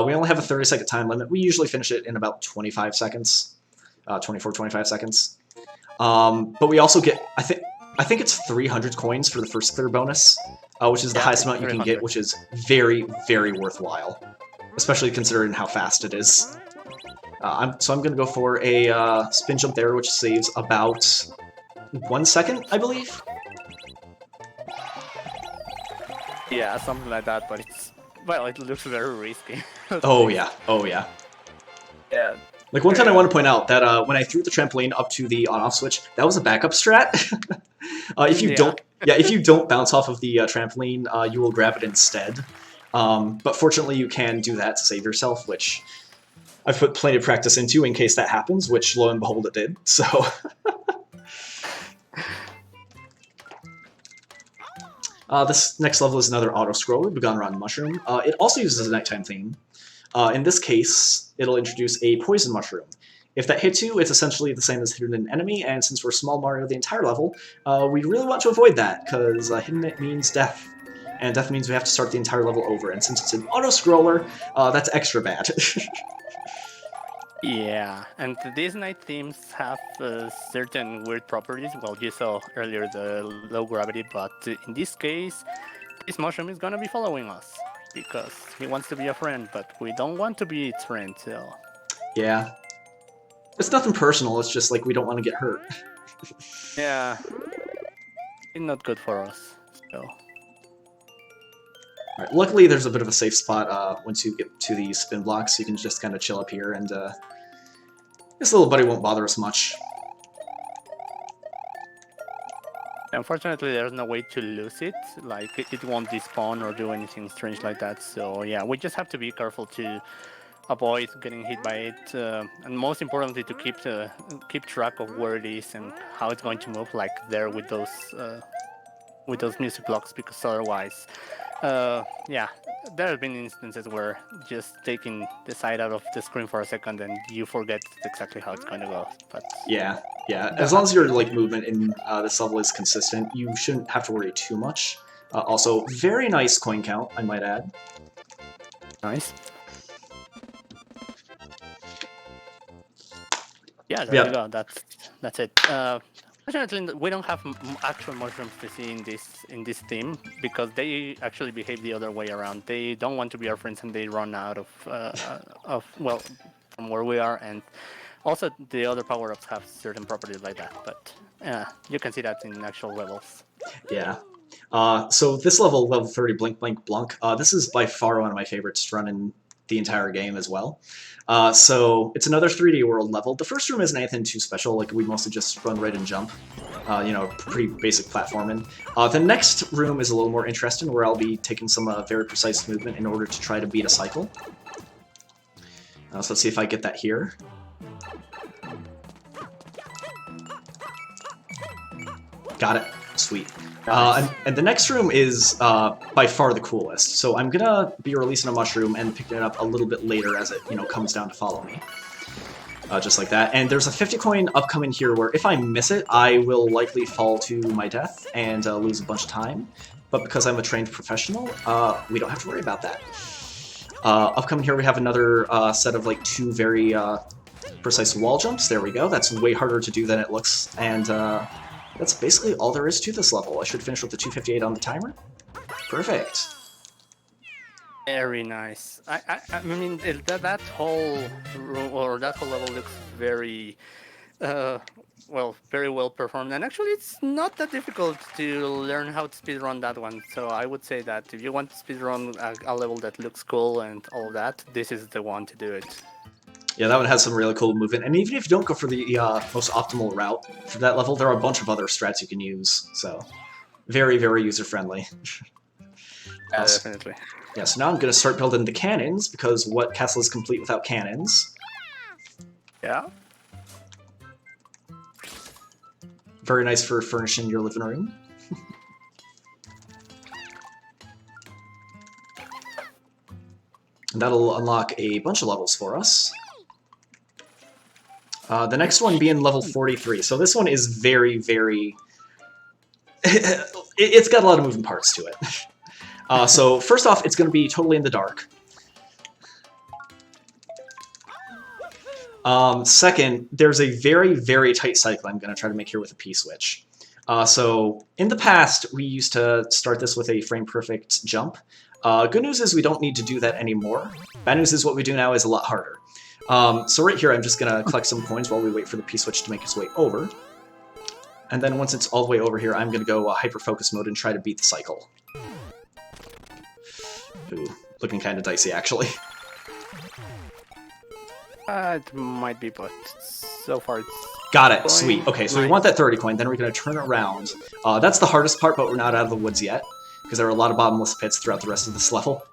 We only have a 30-second time limit. We usually finish it in about 25 seconds, 24, 25 seconds. But we also get, I think it's 300 coins for the first clear bonus, which is the highest amount you can get, which is very, very worthwhile, especially considering how fast it is. So I'm going to go for a spin jump there, which saves about 1 second, I believe. Yeah, something like that, but it's, well, it looks very risky. Oh yeah, oh yeah. Yeah. Like, one thing I want to point out, that when I threw the trampoline up to the on-off switch, that was a backup strat. If you don't bounce off of the trampoline, you will grab it instead. But fortunately, you can do that to save yourself, which I've put plenty of practice into in case that happens, which, lo and behold, it did. So, this next level is another auto-scroller, Begun Rotten Mushroom. It also uses a nighttime theme. In this case, it'll introduce a poison mushroom. If that hits you, it's essentially the same as hitting an enemy, and since we're Small Mario the entire level, we really want to avoid that, because hitting it means death. and that means we have to start the entire level over. And since it's an auto-scroller, that's extra bad. Yeah, and these night themes have certain weird properties. Well, you saw earlier the low gravity, but in this case, this mushroom is gonna be following us because he wants to be a friend, but we don't want to be its friend, so... Yeah. It's nothing personal, it's just like we don't want to get hurt. Yeah, it's not good for us, so... Right, luckily, there's a bit of a safe spot once you get to the spin blocks, so you can just kind of chill up here, and this little buddy won't bother us much. Unfortunately, there's no way to lose it. Like, it won't despawn or do anything strange like that. So yeah, we just have to be careful to avoid getting hit by it, and most importantly, to keep track of where it is and how it's going to move. Like there with those music blocks, because otherwise, yeah, there have been instances where just taking the side out of the screen for a second and you forget exactly how it's going to go. But yeah, as long as your like movement in this level is consistent, you shouldn't have to worry too much. Also, very nice coin count, I might add. Nice. Yeah, there you go. That's it. Fortunately, we don't have actual mushrooms to see in this theme because they actually behave the other way around. They don't want to be our friends and they run out of well, from where we are, and also the other power-ups have certain properties like that. But you can see that in actual levels. Yeah. So this level 30, Blink Blank Blunk, this is by far one of my favorites to run in the entire game as well. So it's another 3D world level. The first room isn't anything too special, like we mostly just run right and jump. You know, pretty basic platforming. The next room is a little more interesting, where I'll be taking some very precise movement in order to try to beat a cycle. So let's see if I get that here. Got it. Sweet. Nice. And the next room is by far the coolest. So I'm gonna be releasing a mushroom and picking it up a little bit later as it, you know, comes down to follow me. Just like that. And there's a 50 coin upcoming here where if I miss it, I will likely fall to my death and lose a bunch of time. But because I'm a trained professional, we don't have to worry about that. Upcoming here we have another set of like 2 very precise wall jumps. There we go. That's way harder to do than it looks. And that's basically all there is to this level. I should finish with the 258 on the timer. Perfect. Very nice. I mean that whole room or that whole level looks very very well performed, and actually it's not that difficult to learn how to speedrun that one. So I would say that if you want to speedrun a level that looks cool and all of that, this is the one to do it. Yeah, that one has some really cool movement, and even if you don't go for the most optimal route for that level, there are a bunch of other strats you can use, so very, very user-friendly. Definitely. Yeah, so now I'm going to start building the cannons, because what castle is complete without cannons? Yeah. Very nice for furnishing your living room. And that'll unlock a bunch of levels for us. The next one being level 43. So this one is very, very... it's got a lot of moving parts to it. So first off, it's going to be totally in the dark. Second, there's a very, very tight cycle I'm going to try to make here with a P-switch. So in the past, we used to start this with a frame-perfect jump. Good news is we don't need to do that anymore. Bad news is what we do now is a lot harder. So right here, I'm just going to collect some coins while we wait for the P-switch to make its way over. And then once it's all the way over here, I'm going to go hyper-focus mode and try to beat the cycle. Ooh, looking kind of dicey, actually. It might be, but so far it's... Got it, Coin. sweet. Okay, so Nice. we want that 30 coin, then we're going to turn around. That's the hardest part, but we're not out of the woods yet, because there are a lot of bottomless pits throughout the rest of this level.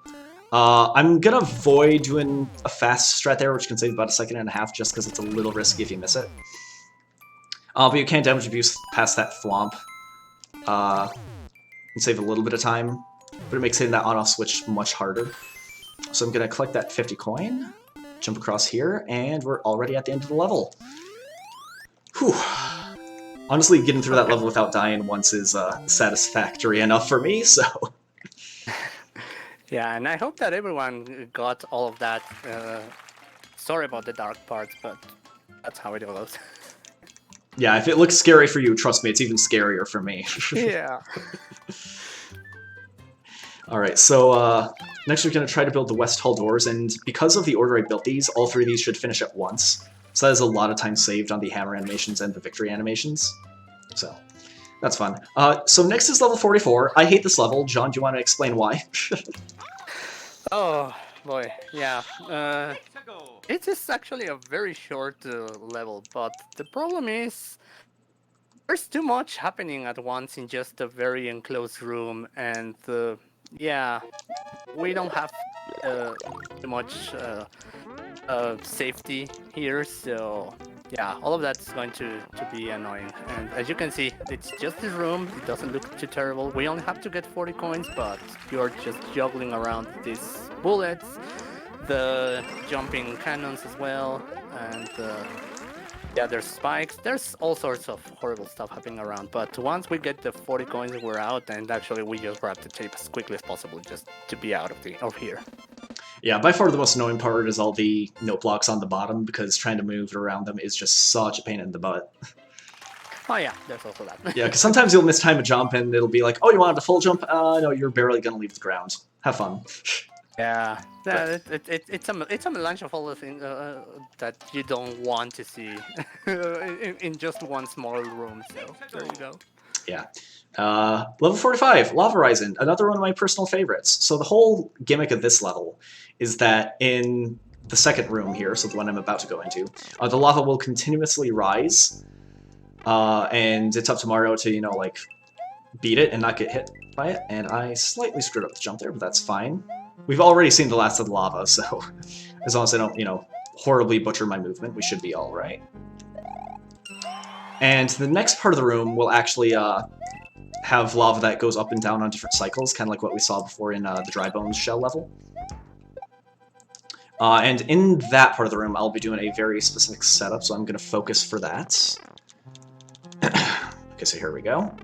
I'm going to avoid doing a fast strat there, which can save about a second and a half, just because it's a little risky if you miss it. But you can damage abuse past that flomp. And save a little bit of time, but it makes hitting that on-off switch much harder. So I'm going to collect that 50 coin, jump across here, and we're already at the end of the level. Whew. Honestly, getting through that level without dying once is satisfactory enough for me, so... Yeah, and I hope that everyone got all of that. Sorry about the dark parts, but that's how it goes. Yeah, if it looks scary for you, trust me, it's even scarier for me. Yeah. Alright, so next we're going to try to build the West Hall doors, and because of the order I built these, all three of these should finish at once. So that is a lot of time saved on the hammer animations and the victory animations. So, that's fun. So next is level 44. I hate this level. John, do you want to explain why? Oh, boy. Yeah. It is actually a very short level, but the problem is there's too much happening at once in just a very enclosed room, and yeah, we don't have too much safety here, so yeah, all of that's going to be annoying. And as you can see, it's just this room. It doesn't look too terrible. We only have to get 40 coins, but you're just juggling around these bullets, the jumping cannons as well, and yeah, there's spikes. There's all sorts of horrible stuff happening around. But once we get the 40 coins, we're out, and actually we just grab the tape as quickly as possible just to be out of here. Yeah, by far the most annoying part is all the note blocks on the bottom, because trying to move around them is just such a pain in the butt. Oh yeah, there's also that. Yeah, because sometimes you'll mistime a jump and it'll be like, oh, you wanted a full jump? No, you're barely going to leave the ground. Have fun. Yeah, it's a melange of all the things that you don't want to see in just one small room. So there you go. Yeah. Level 45, Lava Horizon, another one of my personal favorites. So the whole gimmick of this level is that in the second room here, so the one I'm about to go into, the lava will continuously rise, and it's up to Mario to, you know, like, beat it and not get hit by it. And I slightly screwed up the jump there, but that's fine. We've already seen the last of the lava, so as long as I don't, you know, horribly butcher my movement, we should be all right. And the next part of the room will actually have lava that goes up and down on different cycles, kind of like what we saw before in the Dry Bones shell level. And in that part of the room, I'll be doing a very specific setup, so I'm going to focus for that. Okay, so here we go.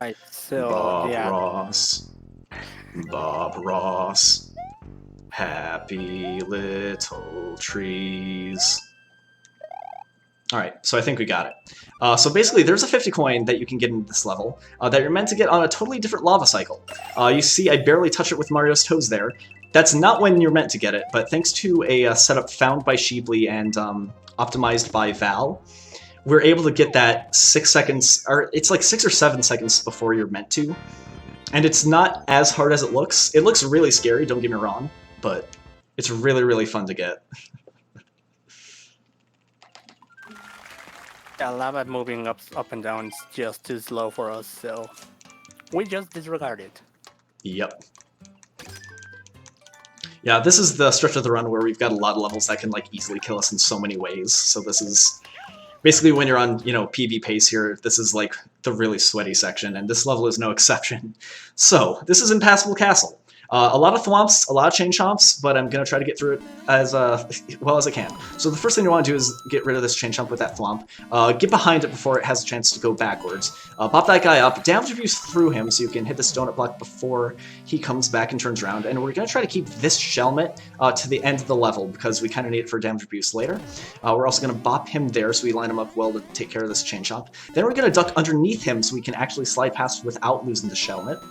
Right, so Bob yeah. Bob Ross, happy little trees. Alright, so I think we got it. So basically, there's a 50 coin that you can get in this level that you're meant to get on a totally different lava cycle. You see I barely touch it with Mario's toes there. That's not when you're meant to get it, but thanks to a setup found by Sheebly and optimized by Val, we're able to get that 6 seconds, or it's like 6 or 7 seconds before you're meant to. And it's not as hard as it looks. It looks really scary, don't get me wrong, but it's really, really fun to get. Yeah, lava moving up and down is just too slow for us, so we just disregard it. Yep. Yeah, this is the stretch of the run where we've got a lot of levels that can like easily kill us in so many ways. So this is basically when you're on, you know, PB pace here, this is like the really sweaty section, and this level is no exception. So this is Impassable Castle. A lot of thwomps, a lot of chain chomps, but I'm going to try to get through it as well as I can. So the first thing you want to do is get rid of this chain chomp with that thwomp. Get behind it before it has a chance to go backwards. Pop that guy up, damage abuse through him so you can hit this donut block before he comes back and turns around. And we're going to try to keep this Shelmet to the end of the level because we kind of need it for damage abuse later. We're also going to bop him there so we line him up well to take care of this chain chomp. Then we're going to duck underneath him so we can actually slide past without losing the Shelmet.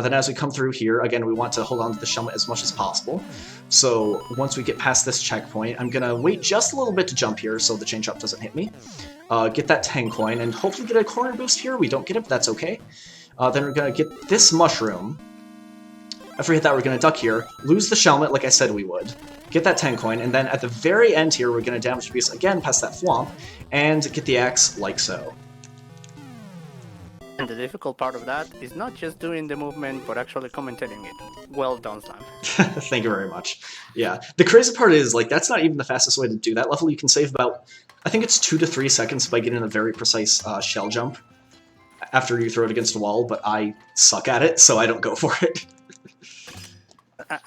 Then as we come through here, again, we want to hold on to the Shelmet as much as possible. So once we get past this checkpoint, I'm going to wait just a little bit to jump here so the chain chomp doesn't hit me. Get that 10 coin, and hopefully get a corner boost here. We don't get it, but that's okay. Then we're going to get this mushroom. After we hit that, we're going to duck here, lose the Shelmet like I said we would, get that 10 coin, and then at the very end here, we're going to damage abuse again past that thwomp, and get the axe like so. And the difficult part of that is not just doing the movement, but actually commentating it. Well done, Sam. Thank you very much. Yeah, the crazy part is, like, that's not even the fastest way to do that level. You can save about, I think it's 2 to 3 seconds by getting a very precise shell jump after you throw it against a wall, but I suck at it, so I don't go for it.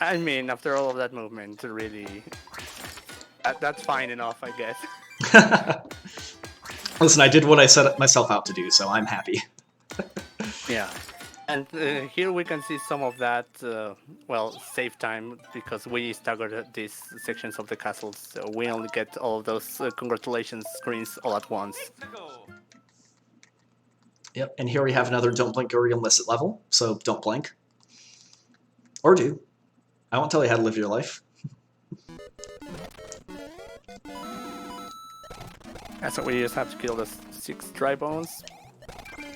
I mean, after all of that movement, really, that's fine enough, I guess. Listen, I did what I set myself out to do, so I'm happy. Yeah. And here we can see some of that, well, save time, because we staggered these sections of the castles, so we only get all of those congratulations screens all at once. Yep, and here we have another don't blink or you'll miss it level, so don't blink. Or do. I won't tell you how to live your life. And so we just have to kill the 6 dry bones,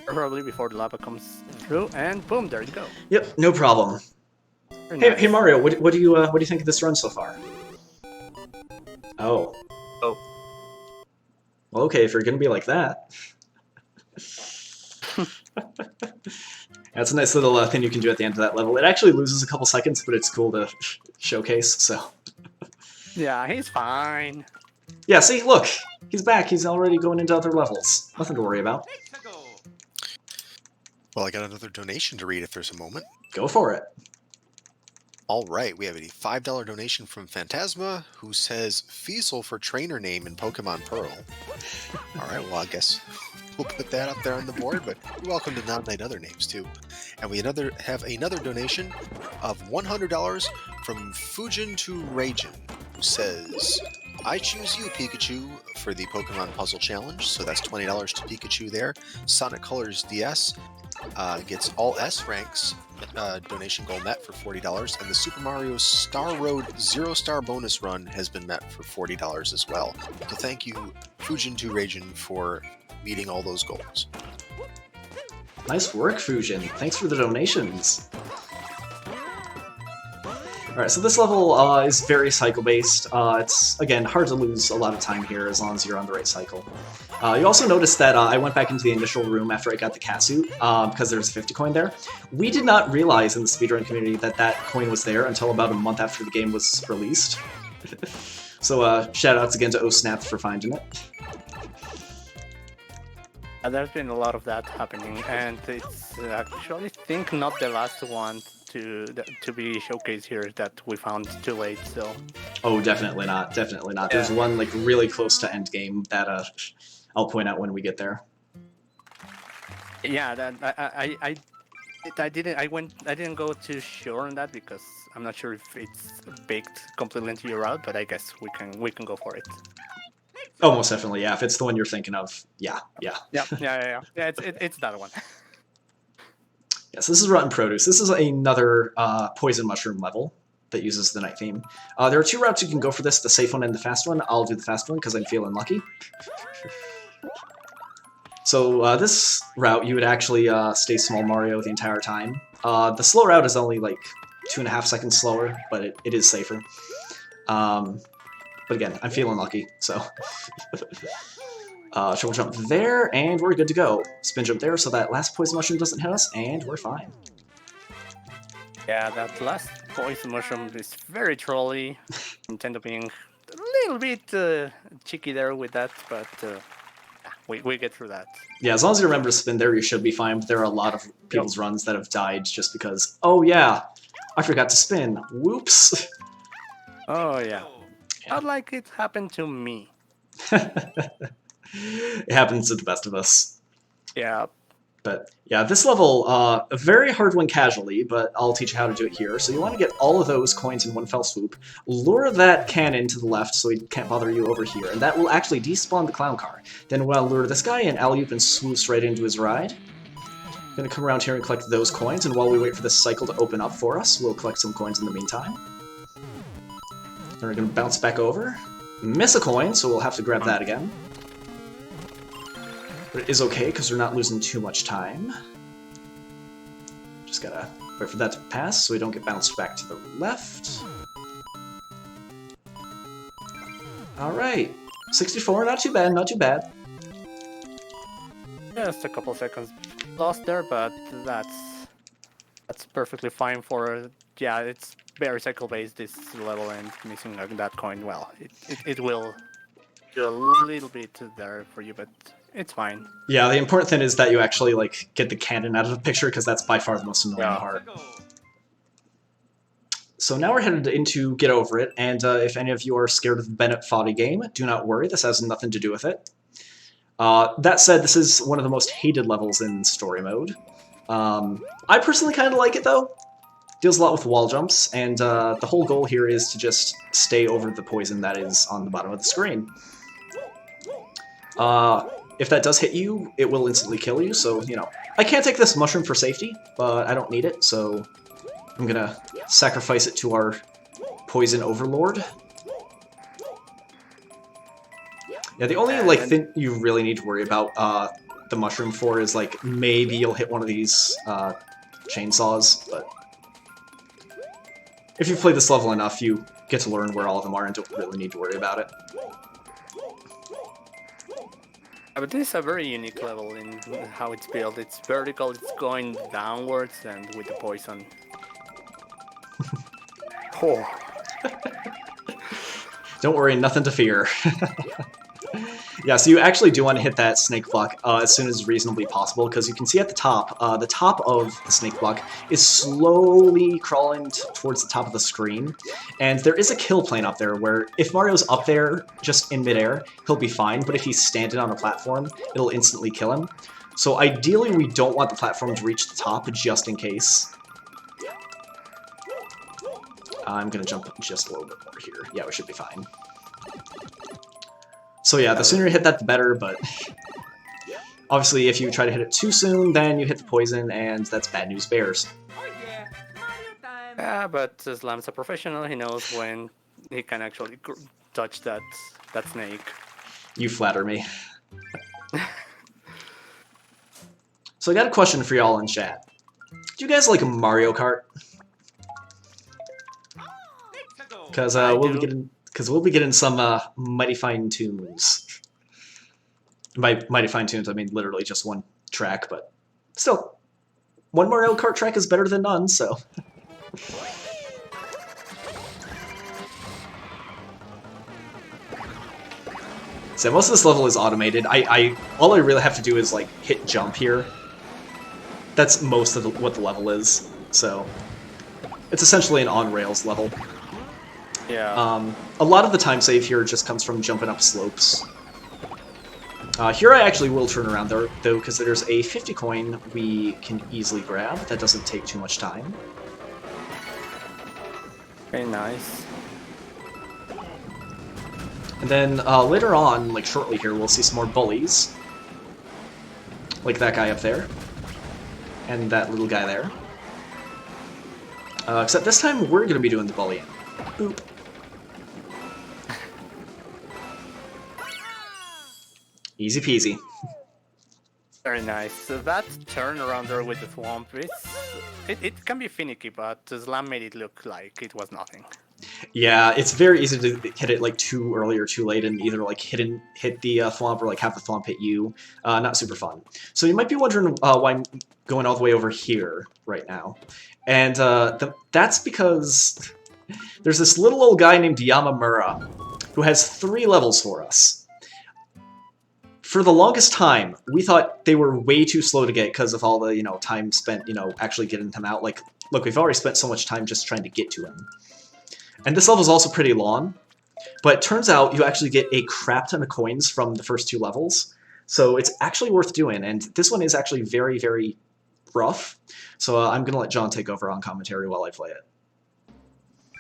preferably before the lava comes through, and boom, there you go. Yep, no problem. Hey Mario, what do you think of this run so far? Oh. Oh. Well, okay, if you're gonna be like that. That's a nice little thing you can do at the end of that level. It actually loses a couple seconds, but it's cool to showcase, so. Yeah, he's fine. Yeah, see, look! He's back, he's already going into other levels. Nothing to worry about. Well, I got another donation to read if there's a moment. Go for it. All right, we have a $5 donation from Phantasma, who says, Feasel for trainer name in Pokemon Pearl. All right, well, I guess we'll put that up there on the board, but you're welcome to nominate other names, too. And we have another donation of $100 from Fujin to Ragin, who says, I choose you, Pikachu, for the Pokemon Puzzle Challenge, so that's $20 to Pikachu there. Sonic Colors DS gets all S ranks donation goal met for $40, and the Super Mario Star Road 0-star bonus run has been met for $40 as well. So thank you, Fujin to Ragin, for meeting all those goals. Nice work, Fujin. Thanks for the donations. Alright, so this level is very cycle-based. It's, again, hard to lose a lot of time here as long as you're on the right cycle. You also noticed that I went back into the initial room after I got the catsuit, because there's a 50 coin there. We did not realize in the speedrun community that that coin was there until about a month after the game was released. So shoutouts again to OSnap for finding it. There's been a lot of that happening, and it's actually, I think, not the last one to be showcased here that we found too late. So. Oh, definitely not. Definitely not. There's one like really close to end game that I'll point out when we get there. Yeah, that I didn't go too sure on that because I'm not sure if it's baked completely into your route, but I guess we can go for it. Oh, most definitely, yeah. If it's the one you're thinking of, yeah. Yeah, it's that one. Yes, this is Rotten Produce. This is another Poison Mushroom level that uses the night theme. There are 2 routes you can go for this, the safe one and the fast one. I'll do the fast one because I'm feeling lucky. So this route, you would actually stay Small Mario the entire time. The slow route is only like 2.5 seconds slower, but it is safer. But again, I'm feeling lucky, so. Triple jump there, and we're good to go. Spin jump there so that last Poison Mushroom doesn't hit us, and we're fine. Yeah, that last Poison Mushroom is very trolly. Nintendo being a little bit cheeky there with that, but we get through that. Yeah, as long as you remember to spin there, you should be fine, but there are a lot of people's runs that have died just because, oh yeah, I forgot to spin. Whoops. Oh yeah. Not like it happened to me. It happens to the best of us. Yeah. But yeah, this level, a very hard one casually, but I'll teach you how to do it here. So you want to get all of those coins in one fell swoop, lure that cannon to the left so he can't bother you over here, and that will actually despawn the clown car. Then we'll lure this guy in, alley-oop, and swoops right into his ride. Gonna come around here and collect those coins, and while we wait for this cycle to open up for us, we'll collect some coins in the meantime. Then we're gonna bounce back over. Miss a coin, so we'll have to grab that again. But it is okay, because we're not losing too much time. Just gotta wait for that to pass, so we don't get bounced back to the left. Alright. 64, not too bad, not too bad. Just a couple seconds lost there, but that's perfectly fine for, yeah, it's very cycle-based, this level, and missing that coin, well, it will do a little bit there for you, but it's fine. Yeah, the important thing is that you actually like get the cannon out of the picture, because that's by far the most annoying part. So now we're headed into Get Over It, and if any of you are scared of the Bennett Foddy game, do not worry, this has nothing to do with it. That said, this is one of the most hated levels in story mode. I personally kind of like it though. Deals a lot with wall jumps, and the whole goal here is to just stay over the poison that is on the bottom of the screen. If that does hit you, it will instantly kill you, so, you know. I can't take this mushroom for safety, but I don't need it, so I'm gonna sacrifice it to our poison overlord. Yeah, the only, like, thing you really need to worry about the mushroom for is, like, maybe you'll hit one of these chainsaws, but if you play this level enough, you get to learn where all of them are and don't really need to worry about it. But this is a very unique level in how it's built. It's vertical, it's going downwards, and with the poison. Oh. Don't worry, nothing to fear. Yeah, so you actually do want to hit that snake block as soon as reasonably possible, because you can see at the top of the snake block is slowly crawling towards the top of the screen, and there is a kill plane up there where if Mario's up there just in midair, he'll be fine, but if he's standing on a platform, it'll instantly kill him. So ideally we don't want the platform to reach the top, just in case. I'm going to jump just a little bit more here. Yeah, we should be fine. So yeah, the sooner you hit that, the better, but obviously if you try to hit it too soon, then you hit the poison, and that's bad news bears. Yeah, but Slam's a professional. He knows when he can actually touch that snake. You flatter me. So I got a question for y'all in chat. Do you guys like Mario Kart? Because we'll be getting some mighty fine tunes. By mighty fine tunes, I mean literally just one track, but still, one Mario Kart track is better than none. So. So most of this level is automated. All I really have to do is like hit jump here. That's most of what the level is. So it's essentially an on-rails level. Yeah. A lot of the time save here just comes from jumping up slopes. Here I actually will turn around though, because there's a 50 coin we can easily grab. That doesn't take too much time. Very nice. And then later on, like shortly here, we'll see some more bullies. Like that guy up there. And that little guy there. Except this time we're going to be doing the bullying. Boop. Easy peasy. Very nice. So that turnaround there with the swamp, it can be finicky, but Slam made it look like it was nothing. Yeah, it's very easy to hit it like too early or too late, and either like hit the thwomp or like have the thwomp hit you. Not super fun. So you might be wondering why I'm going all the way over here right now, and that's because there's this little old guy named Yamamura who has 3 levels for us. For the longest time, we thought they were way too slow to get because of all the, you know, time spent, you know, actually getting him out. Like, look, we've already spent so much time just trying to get to him. And this level is also pretty long, but it turns out you actually get a crap ton of coins from the first 2 levels. So it's actually worth doing, and this one is actually very, very rough. So I'm going to let John take over on commentary while I play it.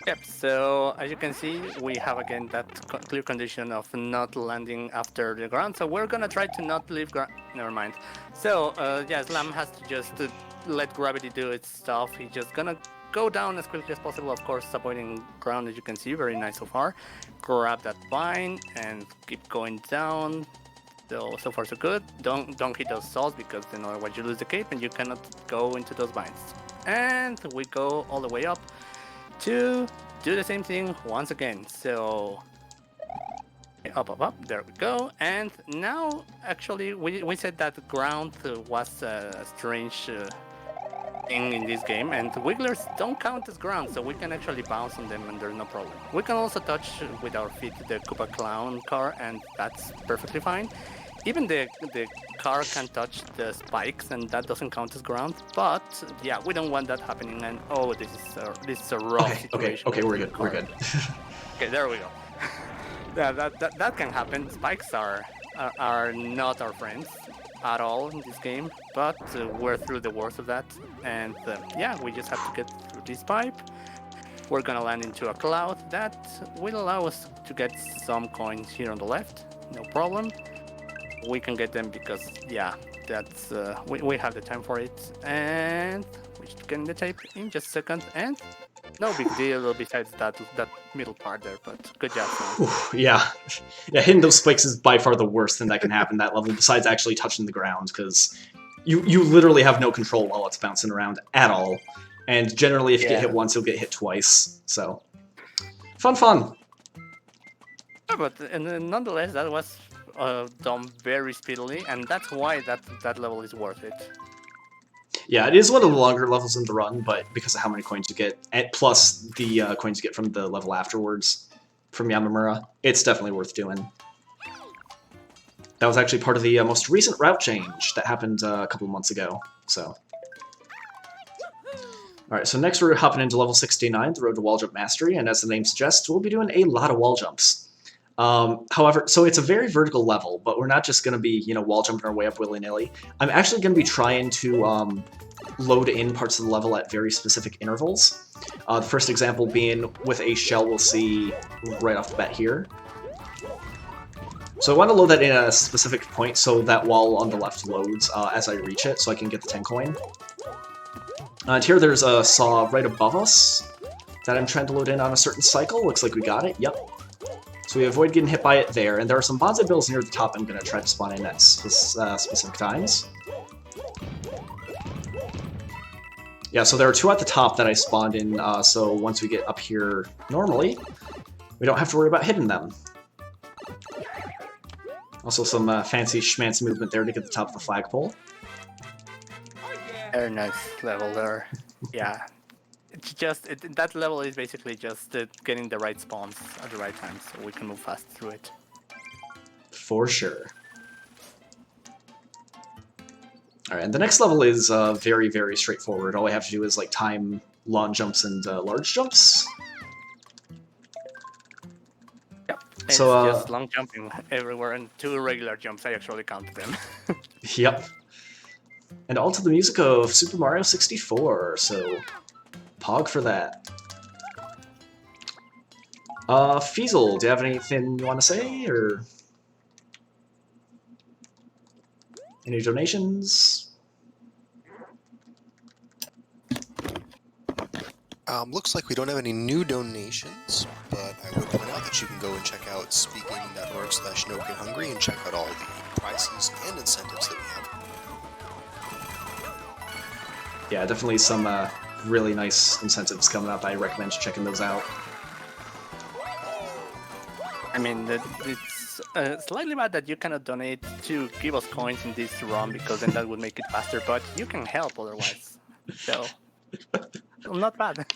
Yep, so as you can see, we have again that clear condition of not landing after the ground, so we're gonna try to not leave ground. Never mind. So, yeah, Slam has to just let gravity do its stuff. He's just gonna go down as quickly as possible, of course, avoiding ground, as you can see, very nice so far. Grab that vine and keep going down. So far so good. Don't hit those saws because then otherwise you lose the cape and you cannot go into those vines. And we go all the way up to do the same thing once again. So up, there we go. And now actually we said that the ground was a strange thing in this game, and wigglers don't count as ground, so we can actually bounce on them and there's no problem. We can also touch with our feet the Koopa Clown car, and that's perfectly fine. Even the car can touch the spikes, and that doesn't count as ground. But yeah, we don't want that happening. And oh, this is a rough situation. Okay, we're good. We're good. Okay, there we go. Yeah, that can happen. Spikes are not our friends. at all in this game, but we're through the worst of that. And yeah, we just have to get through this pipe. We're gonna land into a cloud that will allow us to get some coins here on the left. No problem. We can get them because, yeah, that's we have the time for it. And we should get the tape in just a second. And no big deal besides that middle part there, but good job, Sewn. Yeah. Yeah, hitting those spikes is by far the worst thing that can happen that level, besides actually touching the ground, because you literally have no control while it's bouncing around at all. And generally, if you get hit once, you'll get hit twice. So, fun. Yeah, but nonetheless, that was done very speedily, and that's why that level is worth it. Yeah, it is one of the longer levels in the run, but because of how many coins you get, plus the coins you get from the level afterwards from Yamamura, it's definitely worth doing. That was actually part of the most recent route change that happened a couple of months ago, so... Alright, so next we're hopping into level 69, the Road to Wall Jump Mastery, and as the name suggests, we'll be doing a lot of wall jumps. However, so it's a very vertical level, but we're not just going to be, wall jumping our way up willy-nilly. I'm actually going to be trying to load in parts of the level at very specific intervals. The first example being with a shell we'll see right off the bat here. So I want to load that in at a specific point so that wall on the left loads as I reach it, so I can get the 10 coin. And here there's a saw right above us that I'm trying to load in on a certain cycle. Looks like we got it, yep. So we avoid getting hit by it there, and there are some bonsai bills near the top I'm going to try to spawn in at specific times. Yeah, so there are 2 at the top that I spawned in, so once we get up here normally, we don't have to worry about hitting them. Also some fancy schmancy movement there to get the top of the flagpole. Very nice level there. Yeah. It's just, that level is basically just getting the right spawns at the right time, so we can move fast through it. For sure. Alright, and the next level is very, very straightforward. All I have to do is time long jumps and large jumps. Yep. It's just long jumping everywhere, and 2 regular jumps, I actually counted them. Yep. And all to the music of Super Mario 64, so pog for that. Feasel, do you have anything you want to say, or any donations? Looks like we don't have any new donations, but I would point out that you can go and check out speedgaming.org/NoKidHungry and check out all the prices and incentives that we have. Yeah, definitely some really nice incentives coming up. I recommend checking those out. I mean, it's slightly bad that you cannot donate to give us coins in this run, because then that would make it faster, but you can help otherwise. So, not bad.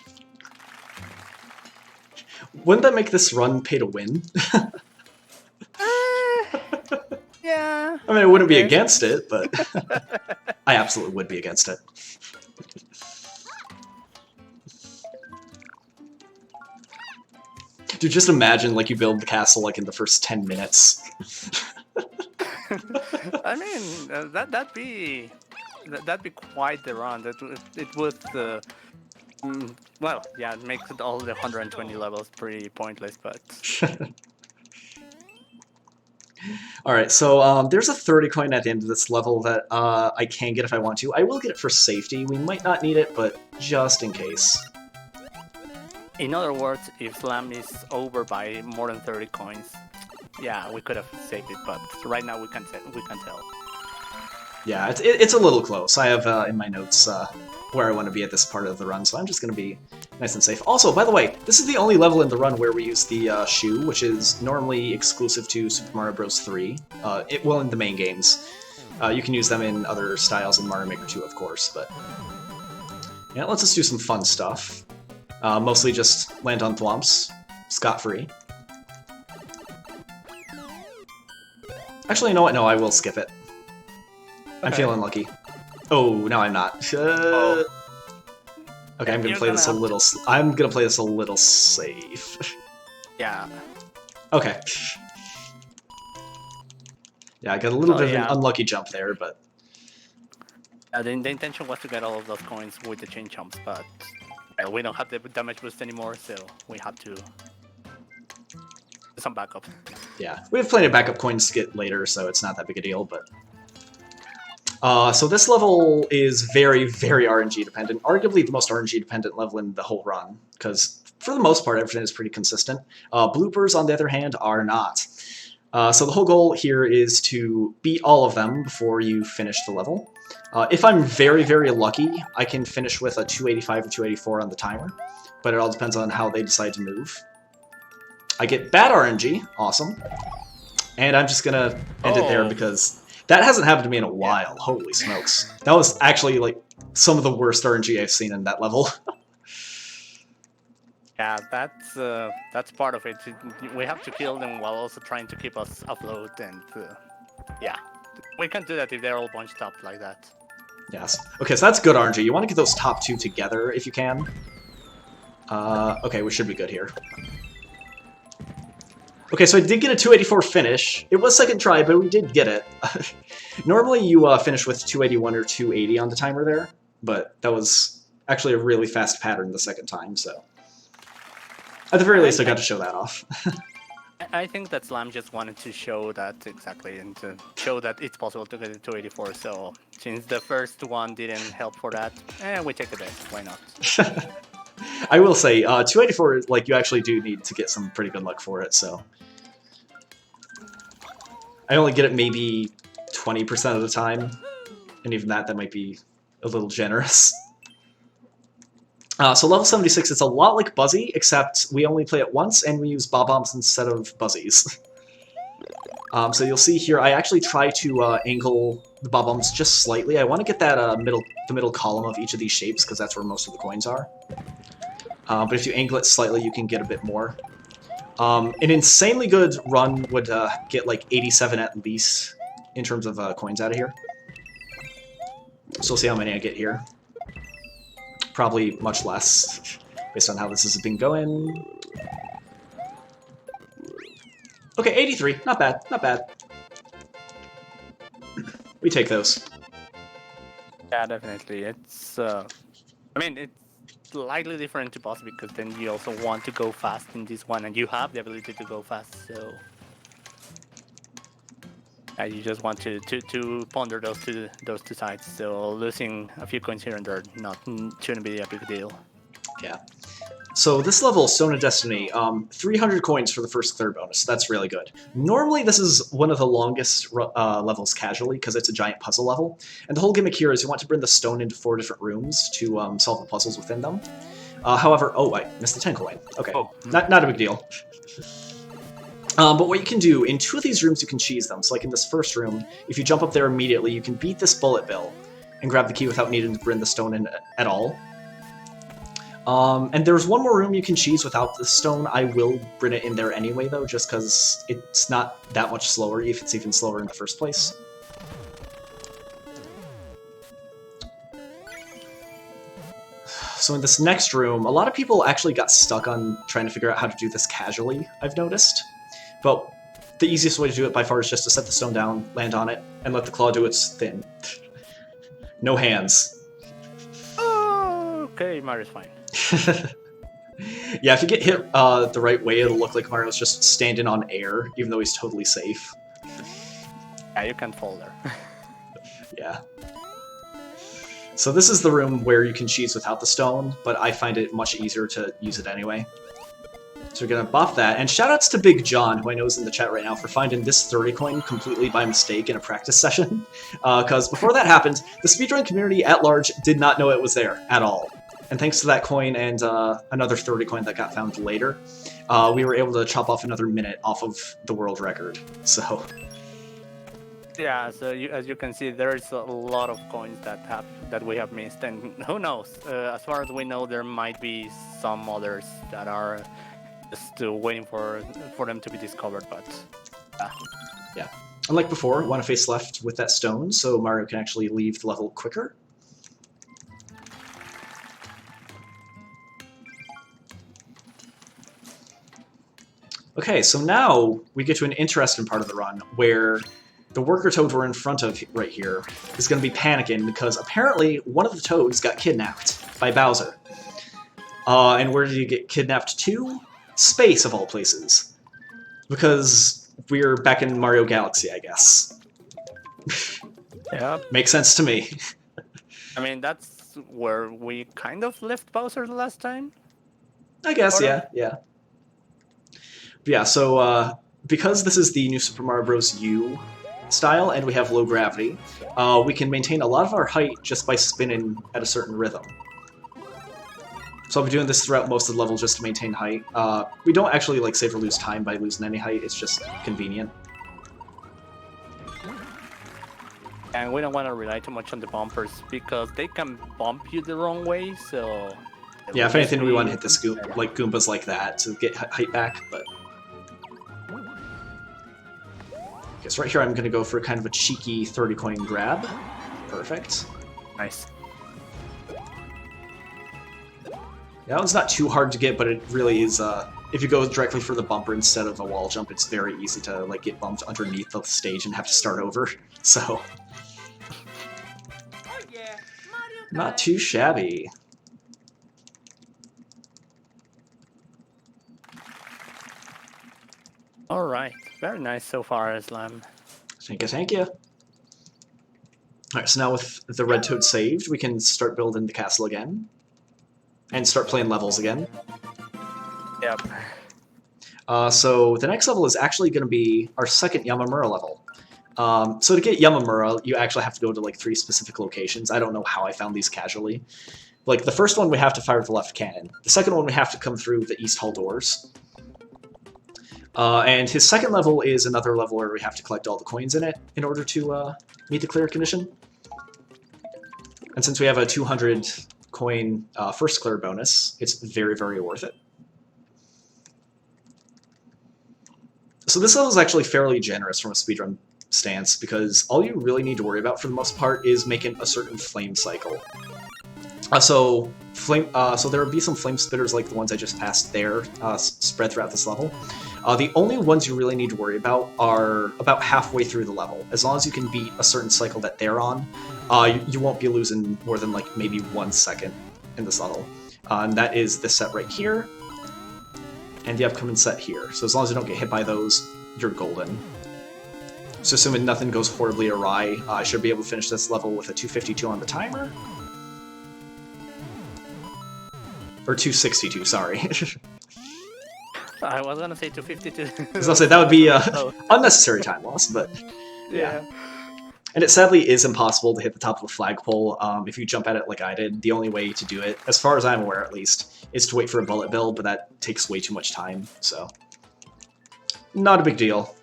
Wouldn't that make this run pay to win? Yeah. I mean, I wouldn't be against it, but I absolutely would be against it. Dude, just imagine, you build the castle, in the first 10 minutes. I mean, that'd be quite the run. It would, well, yeah, it makes all the 120 levels pretty pointless, but... Alright, so there's a 30 coin at the end of this level that I can get if I want to. I will get it for safety. We might not need it, but just in case. In other words, if Slam is over by more than 30 coins, yeah, we could have saved it, but right now we can't tell. Yeah, it's a little close. I have in my notes where I want to be at this part of the run, so I'm just going to be nice and safe. Also, by the way, this is the only level in the run where we use the shoe, which is normally exclusive to Super Mario Bros. 3. Well, in the main games. You can use them in other styles in Mario Maker 2, of course, but... Yeah, it lets us do some fun stuff. Mostly just land on thwomps, scot-free. Actually, you know what? No, I will skip it. I'm feeling lucky. Oh, no, I'm not. Okay, I'm gonna play this a little. I'm gonna play this a little safe. Yeah. Okay. Yeah, I got a little Oh, bit of yeah. an unlucky jump there, but The intention was to get all of those coins with the chain jumps, but we don't have the damage boost anymore, so we have to do some backup. yeah, we have plenty of backup coins to get later, so it's not that big a deal. But so this level is very, very RNG dependent. Arguably the most RNG dependent level in the whole run, because for the most part everything is pretty consistent. Bloopers, on the other hand, are not. So the whole goal here is to beat all of them before you finish the level. If I'm very, very lucky, I can finish with a 285 or 284 on the timer, but it all depends on how they decide to move. I get bad RNG, awesome, and I'm just gonna end it there because that hasn't happened to me in a while. Holy smokes. That was actually like some of the worst RNG I've seen in that level. Yeah, that's part of it. We have to kill them while also trying to keep us afloat, and yeah, we can't do that if they're all bunched up like that. Yes. Okay, so that's good RNG. You want to get those top two together if you can. Okay, we should be good here. Okay, so I did get a 284 finish. It was second try, but we did get it. Normally you finish with 281 or 280 on the timer there, but that was actually a really fast pattern the second time, so... At the very least, I got to show that off. I think that Slam just wanted to show that exactly, and to show that it's possible to get a 284, so since the first one didn't help for that, we take the best, why not? I will say, 284, like, you actually do need to get some pretty good luck for it, so... I only get it maybe 20% of the time, and even that might be a little generous. So level 76, it's a lot like Buzzy, except we only play it once, and we use Bob-Bombs instead of Buzzies. So you'll see here, I actually try to angle the Bob-Bombs just slightly. I want to get that the middle column of each of these shapes, because that's where most of the coins are. But if you angle it slightly, you can get a bit more. An insanely good run would get like 87 at least in terms of coins out of here. So we'll see how many I get here. Probably much less, based on how this has been going. Okay, 83. Not bad, not bad. We take those. Yeah, definitely. It's, I mean, it's slightly different to boss because then you also want to go fast in this one, and you have the ability to go fast, so... you just want to ponder those two sides, so losing a few coins here and there shouldn't be a big deal. Yeah. So this level, Sewn Destiny, 300 coins for the first third bonus. That's really good. Normally this is one of the longest levels casually, because it's a giant puzzle level. And the whole gimmick here is you want to bring the stone into 4 different rooms to solve the puzzles within them. However, oh, I missed the 10 coin. Okay, not a big deal. But what you can do, in 2 of these rooms you can cheese them. So like in this first room, if you jump up there immediately, you can beat this bullet bill and grab the key without needing to bring the stone in at all. And there's one more room you can cheese without the stone. I will bring it in there anyway, though, just because it's not that much slower, if it's even slower in the first place. So in this next room, a lot of people actually got stuck on trying to figure out how to do this casually, I've noticed. But the easiest way to do it by far is just to set the stone down, land on it, and let the claw do its thing. No hands. Oh, okay, Mario's fine. Yeah, if you get hit the right way, it'll look like Mario's just standing on air, even though he's totally safe. Yeah, you can't fall there. Yeah. So this is the room where you can cheese without the stone, but I find it much easier to use it anyway. So we're gonna buff that, and shoutouts to Big John, who I know is in the chat right now, for finding this 30 coin completely by mistake in a practice session. Because before that happened, the speedrun community at large did not know it was there at all. And thanks to that coin and another 30 coin that got found later, we were able to chop off another minute off of the world record. So... Yeah, so as you can see, there's a lot of coins that we have missed, and who knows? As far as we know, there might be some others that are still waiting for them to be discovered. But yeah, unlike before, one face left with that stone, so Mario can actually leave the level quicker. Okay, so now we get to an interesting part of the run where the worker toad we're in front of right here is going to be panicking because apparently one of the toads got kidnapped by Bowser. And where did he get kidnapped to? Space, of all places. Because we're back in Mario Galaxy, I guess. Yeah. Makes sense to me. I mean, that's where we kind of left Bowser the last time. I guess, Sort of. yeah. Yeah, so because this is the new Super Mario Bros. U style, and we have low gravity, we can maintain a lot of our height just by spinning at a certain rhythm. So I'll be doing this throughout most of the level just to maintain height. We don't actually like save or lose time by losing any height, it's just convenient. And we don't want to rely too much on the bumpers because they can bump you the wrong way, so... Yeah, if anything, we want to hit the Goombas like that to get height back, but... Okay, so right here I'm going to go for kind of a cheeky 30 coin grab. Perfect. Nice. That one's not too hard to get, but it really is, if you go directly for the bumper instead of a wall jump, it's very easy to like get bumped underneath the stage and have to start over, so... Not too shabby. Alright, very nice so far, Islam. Thank you. Alright, so now with the red toad saved, we can start building the castle again. And start playing levels again. Yep. So the next level is actually going to be our second Yamamura level. So to get Yamamura, you actually have to go to like 3 specific locations. I don't know how I found these casually. Like the first one we have to fire the left cannon. The second one we have to come through the East Hall doors. And his second level is another level where we have to collect all the coins in it in order to meet the clear condition. And since we have a 200 coin first clear bonus, it's very, very worth it. So this level is actually fairly generous from a speedrun stance because all you really need to worry about for the most part is making a certain flame cycle. So there will be some flame spitters like the ones I just passed there spread throughout this level. The only ones you really need to worry about are about halfway through the level. As long as you can beat a certain cycle that they're on, you won't be losing more than like maybe 1 second in this level. And that is this set right here, and the upcoming set here. So as long as you don't get hit by those, you're golden. So assuming nothing goes horribly awry, I should be able to finish this level with a 252 on the timer. Or 262, sorry. I was gonna say 252. I was gonna say that would be unnecessary time loss, but yeah. And it sadly is impossible to hit the top of the flagpole if you jump at it like I did. The only way to do it, as far as I'm aware at least, is to wait for a bullet bill, but that takes way too much time, so... Not a big deal.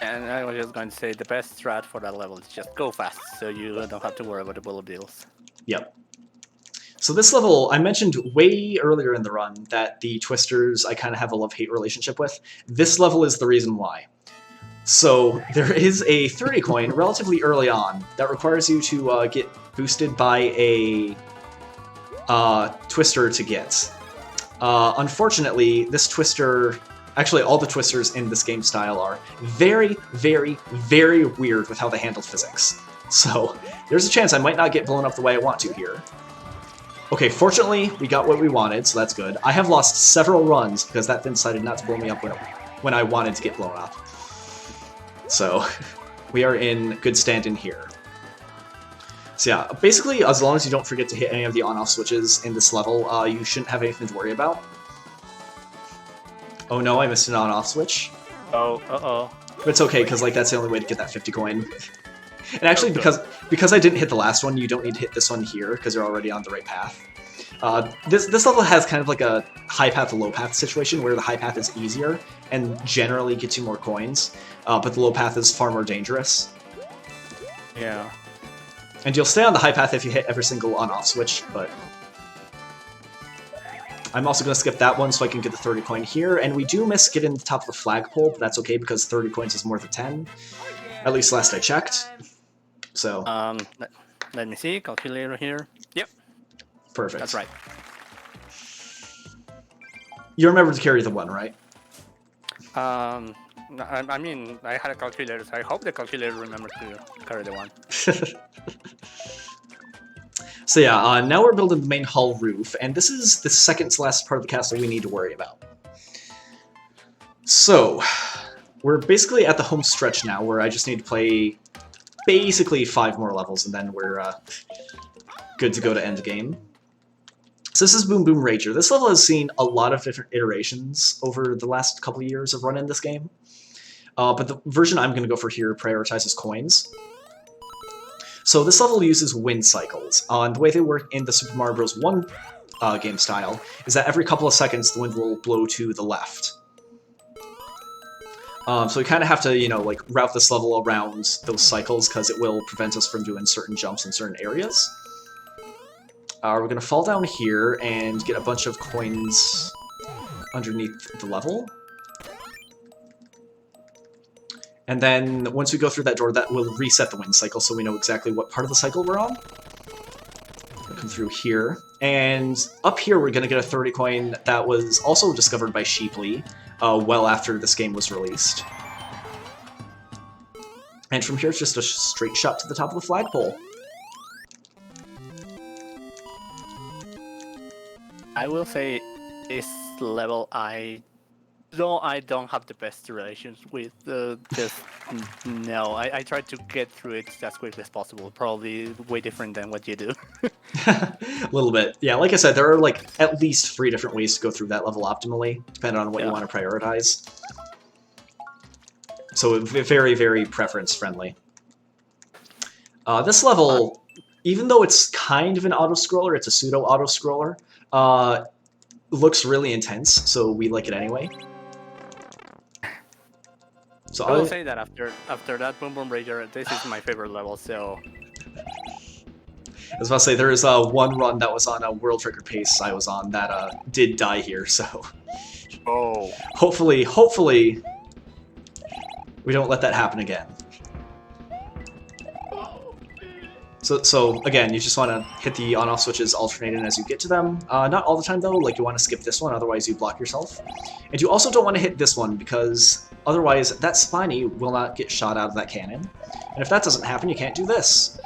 And I was just going to say the best strat for that level is just go fast, so you don't have to worry about the bullet bills. Yep. So this level, I mentioned way earlier in the run that the Twisters I kind of have a love-hate relationship with. This level is the reason why. So there is a 30 coin relatively early on that requires you to get boosted by a Twister to get. Unfortunately, this Twister... Actually, all the Twisters in this game style are very, very, very weird with how they handle physics. So there's a chance I might not get blown up the way I want to here. Okay, fortunately, we got what we wanted, so that's good. I have lost several runs because that thing decided not to blow me up when I wanted to get blown up. So we are in good stand-in here. So yeah, basically, as long as you don't forget to hit any of the on-off switches in this level, you shouldn't have anything to worry about. Oh no, I missed an on-off switch. Oh, uh-oh. But it's okay, because like that's the only way to get that 50 coin. And actually, because I didn't hit the last one, you don't need to hit this one here, because you're already on the right path. This level has kind of like a high path, low path situation, where the high path is easier, and generally gets you more coins, but the low path is far more dangerous. Yeah. And you'll stay on the high path if you hit every single on-off switch, but... I'm also going to skip that one so I can get the 30 coin here, and we do miss getting the top of the flagpole, but that's okay because 30 coins is more than 10. At least last I checked. So... let me see, calculator here. Yep. Perfect. That's right. You remember to carry the 1, right? I mean, I had a calculator, so I hope the calculator remembered to carry the one. So yeah, now we're building the main hull roof, and this is the second to last part of the castle we need to worry about. So, we're basically at the home stretch now, where I just need to play basically 5 more levels, and then we're good to go to end game. So this is Boom Boom Rager. This level has seen a lot of different iterations over the last couple of years of running this game. But the version I'm going to go for here prioritizes coins. So this level uses wind cycles, and the way they work in the Super Mario Bros. 1 game style is that every couple of seconds the wind will blow to the left. So we kind of have to, you know, like route this level around those cycles because it will prevent us from doing certain jumps in certain areas. We're going to fall down here and get a bunch of coins underneath the level. And then once we go through that door, that will reset the wind cycle so we know exactly what part of the cycle we're on. We'll come through here. And up here we're going to get a 30 coin that was also discovered by Sheeply well after this game was released. And from here it's just a straight shot to the top of the flagpole. I will say this level, though I don't have the best relations with, just no. I try to get through it as quickly as possible. Probably way different than what you do. A little bit. Yeah, like I said, there are like at least 3 different ways to go through that level optimally, depending on what you want to prioritize. So very, very preference-friendly. This level, even though it's kind of an auto-scroller, it's a pseudo-auto-scroller, looks really intense, so we like it anyway. So I will say that after that Boom Boom Rager, this is my favorite level, so... I was about to say, there is one run that was on a World Record pace I was on that did die here, so... Oh. Hopefully, we don't let that happen again. So again, you just want to hit the on-off switches alternating as you get to them. Not all the time though, like you want to skip this one, otherwise you block yourself. And you also don't want to hit this one, because otherwise that Spiny will not get shot out of that cannon. And if that doesn't happen, you can't do this.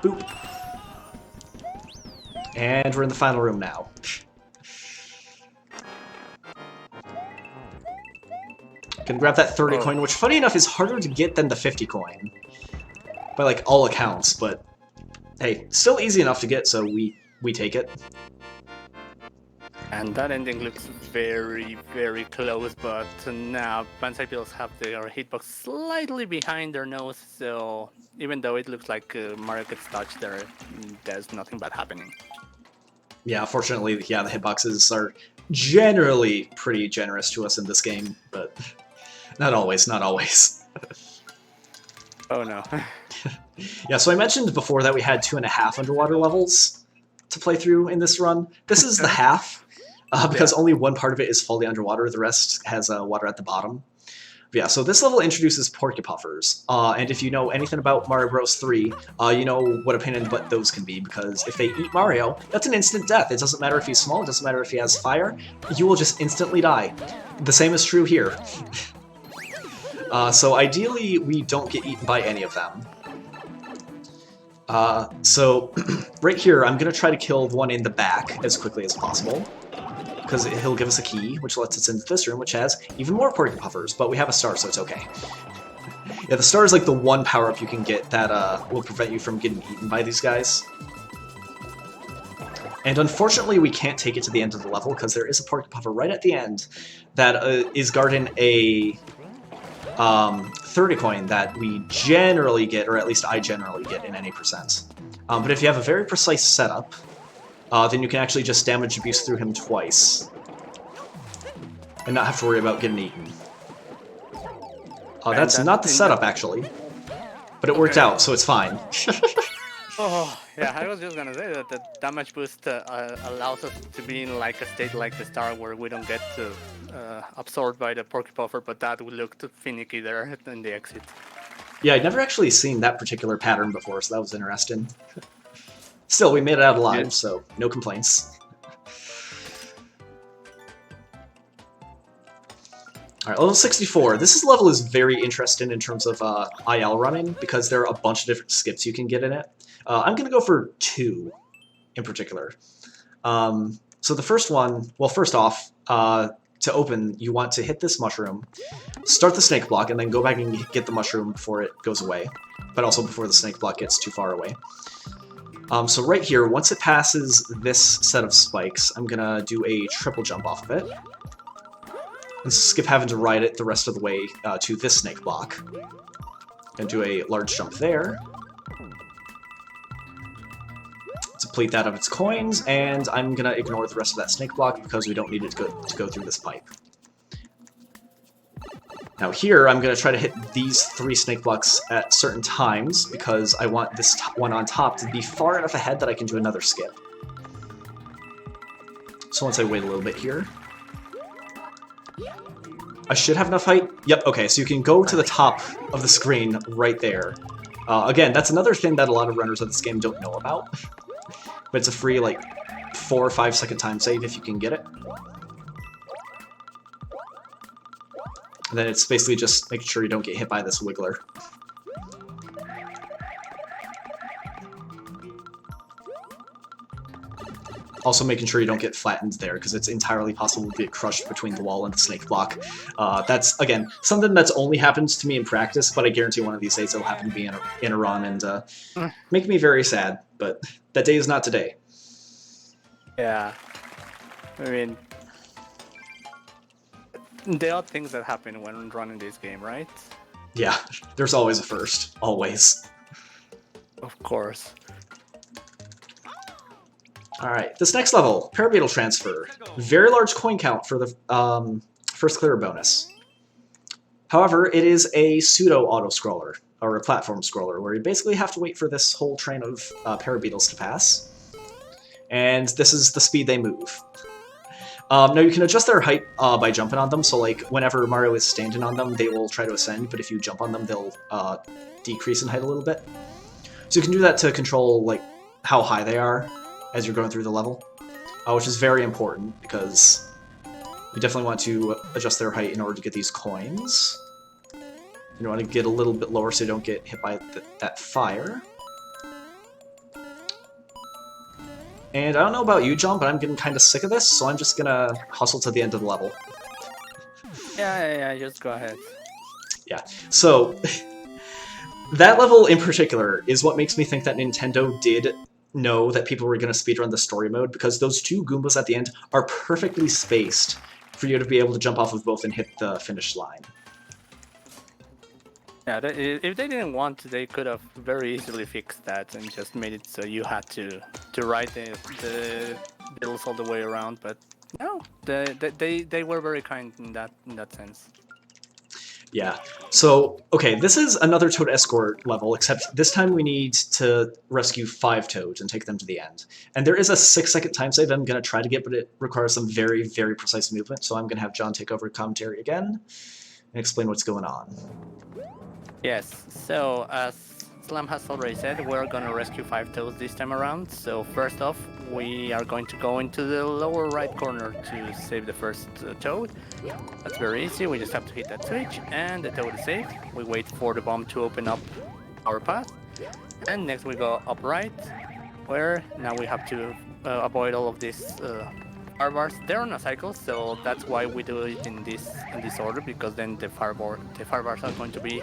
Boop. And we're in the final room now. Can grab that 30 coin, which funny enough is harder to get than the 50 coin. By like all accounts, but hey, still easy enough to get, so we take it. And that ending looks very, very close, but now Banzai Pills have their hitbox slightly behind their nose, so even though it looks like Mario gets touched there, there's nothing bad happening. Yeah, fortunately, yeah, the hitboxes are generally pretty generous to us in this game, but not always, not always. Oh no. Yeah, so I mentioned before that we had 2.5 underwater levels to play through in this run. This is the half, because only one part of it is fully underwater, the rest has water at the bottom. But yeah, so this level introduces Porcupuffers, and if you know anything about Mario Bros. 3, you know what a pain in the butt those can be, because if they eat Mario, that's an instant death. It doesn't matter if he's small, it doesn't matter if he has fire, you will just instantly die. The same is true here. So ideally, we don't get eaten by any of them. So right here, I'm going to try to kill the one in the back as quickly as possible, because he'll give us a key, which lets us into this room, which has even more Porcupuffers, but we have a star, so it's okay. Yeah, the star is like the one power-up you can get that will prevent you from getting eaten by these guys. And unfortunately, we can't take it to the end of the level, because there is a Porcupuffer right at the end that is guarding a 30 coin that we generally get, or at least I generally get in any percent. But if you have a very precise setup, then you can actually just damage abuse through him twice and not have to worry about getting eaten. That's not the setup, actually, but it worked out, so it's fine. Oh, yeah, I was just gonna say that the damage boost allows us to be in like a state like the star where we don't get absorbed by the Porcupuffer, but that would look finicky there in the exit. Yeah, I'd never actually seen that particular pattern before, so that was interesting. Still, we made it out alive, so no complaints. Alright, level 64. This level is very interesting in terms of IL running, because there are a bunch of different skips you can get in it. I'm going to go for 2 in particular. So the first one, well, first off, to open, you want to hit this mushroom, start the snake block, and then go back and get the mushroom before it goes away, but also before the snake block gets too far away. So right here, once it passes this set of spikes, I'm going to do a triple jump off of it. And skip having to ride it the rest of the way to this snake block. And do a large jump there. Deplete that of its coins, and I'm going to ignore the rest of that snake block because we don't need it to go through this pipe. Now here, I'm going to try to hit these 3 snake blocks at certain times because I want this one on top to be far enough ahead that I can do another skip. So once I wait a little bit here... I should have enough height. Yep, okay, so you can go to the top of the screen right there. Again, that's another thing that a lot of runners of this game don't know about. But it's a free, like, 4 or 5 second time save if you can get it. And then it's basically just making sure you don't get hit by this wiggler. Also making sure you don't get flattened there, because it's entirely possible to get crushed between the wall and the snake block. That's, again, something that's only happens to me in practice, but I guarantee one of these days it'll happen to be in a run and make me very sad, but that day is not today. Yeah. I mean, there are things that happen when running this game, right? Yeah, there's always a first. Always. Of course. Alright, this next level, Parabeetle Transfer. Very large coin count for the first clear bonus. However, it is a pseudo-auto-scroller, or a platform scroller, where you basically have to wait for this whole train of Parabeetles to pass. And this is the speed they move. Now you can adjust their height by jumping on them, so like whenever Mario is standing on them, they will try to ascend, but if you jump on them, they'll decrease in height a little bit. So you can do that to control like how high they are as you're going through the level, which is very important because you definitely want to adjust their height in order to get these coins. You want to get a little bit lower so you don't get hit by that fire. And I don't know about you, John, but I'm getting kind of sick of this, so I'm just gonna hustle to the end of the level. Yeah, just go ahead. Yeah, so that level in particular is what makes me think that Nintendo did know that people were going to speedrun the story mode, because those 2 Goombas at the end are perfectly spaced for you to be able to jump off of both and hit the finish line. Yeah, if they didn't want to, they could have very easily fixed that and just made it so you had to ride the bills all the way around. But no, they were very kind in that sense. Yeah. So, okay, this is another Toad Escort level, except this time we need to rescue 5 Toads and take them to the end. And there is a 6-second time save I'm going to try to get, but it requires some very, very precise movement, so I'm going to have John take over commentary again and explain what's going on. Yes, so as Slam has already said, we're going to rescue 5 Toads this time around. So first off, we are going to go into the lower right corner to save the first Toad. That's very easy, we just have to hit that switch and the Toad is saved. We wait for the bomb to open up our path. And next we go up right, where now we have to avoid all of these fire bars. They're on a cycle, so that's why we do it in this order, because then the fire bars are going to be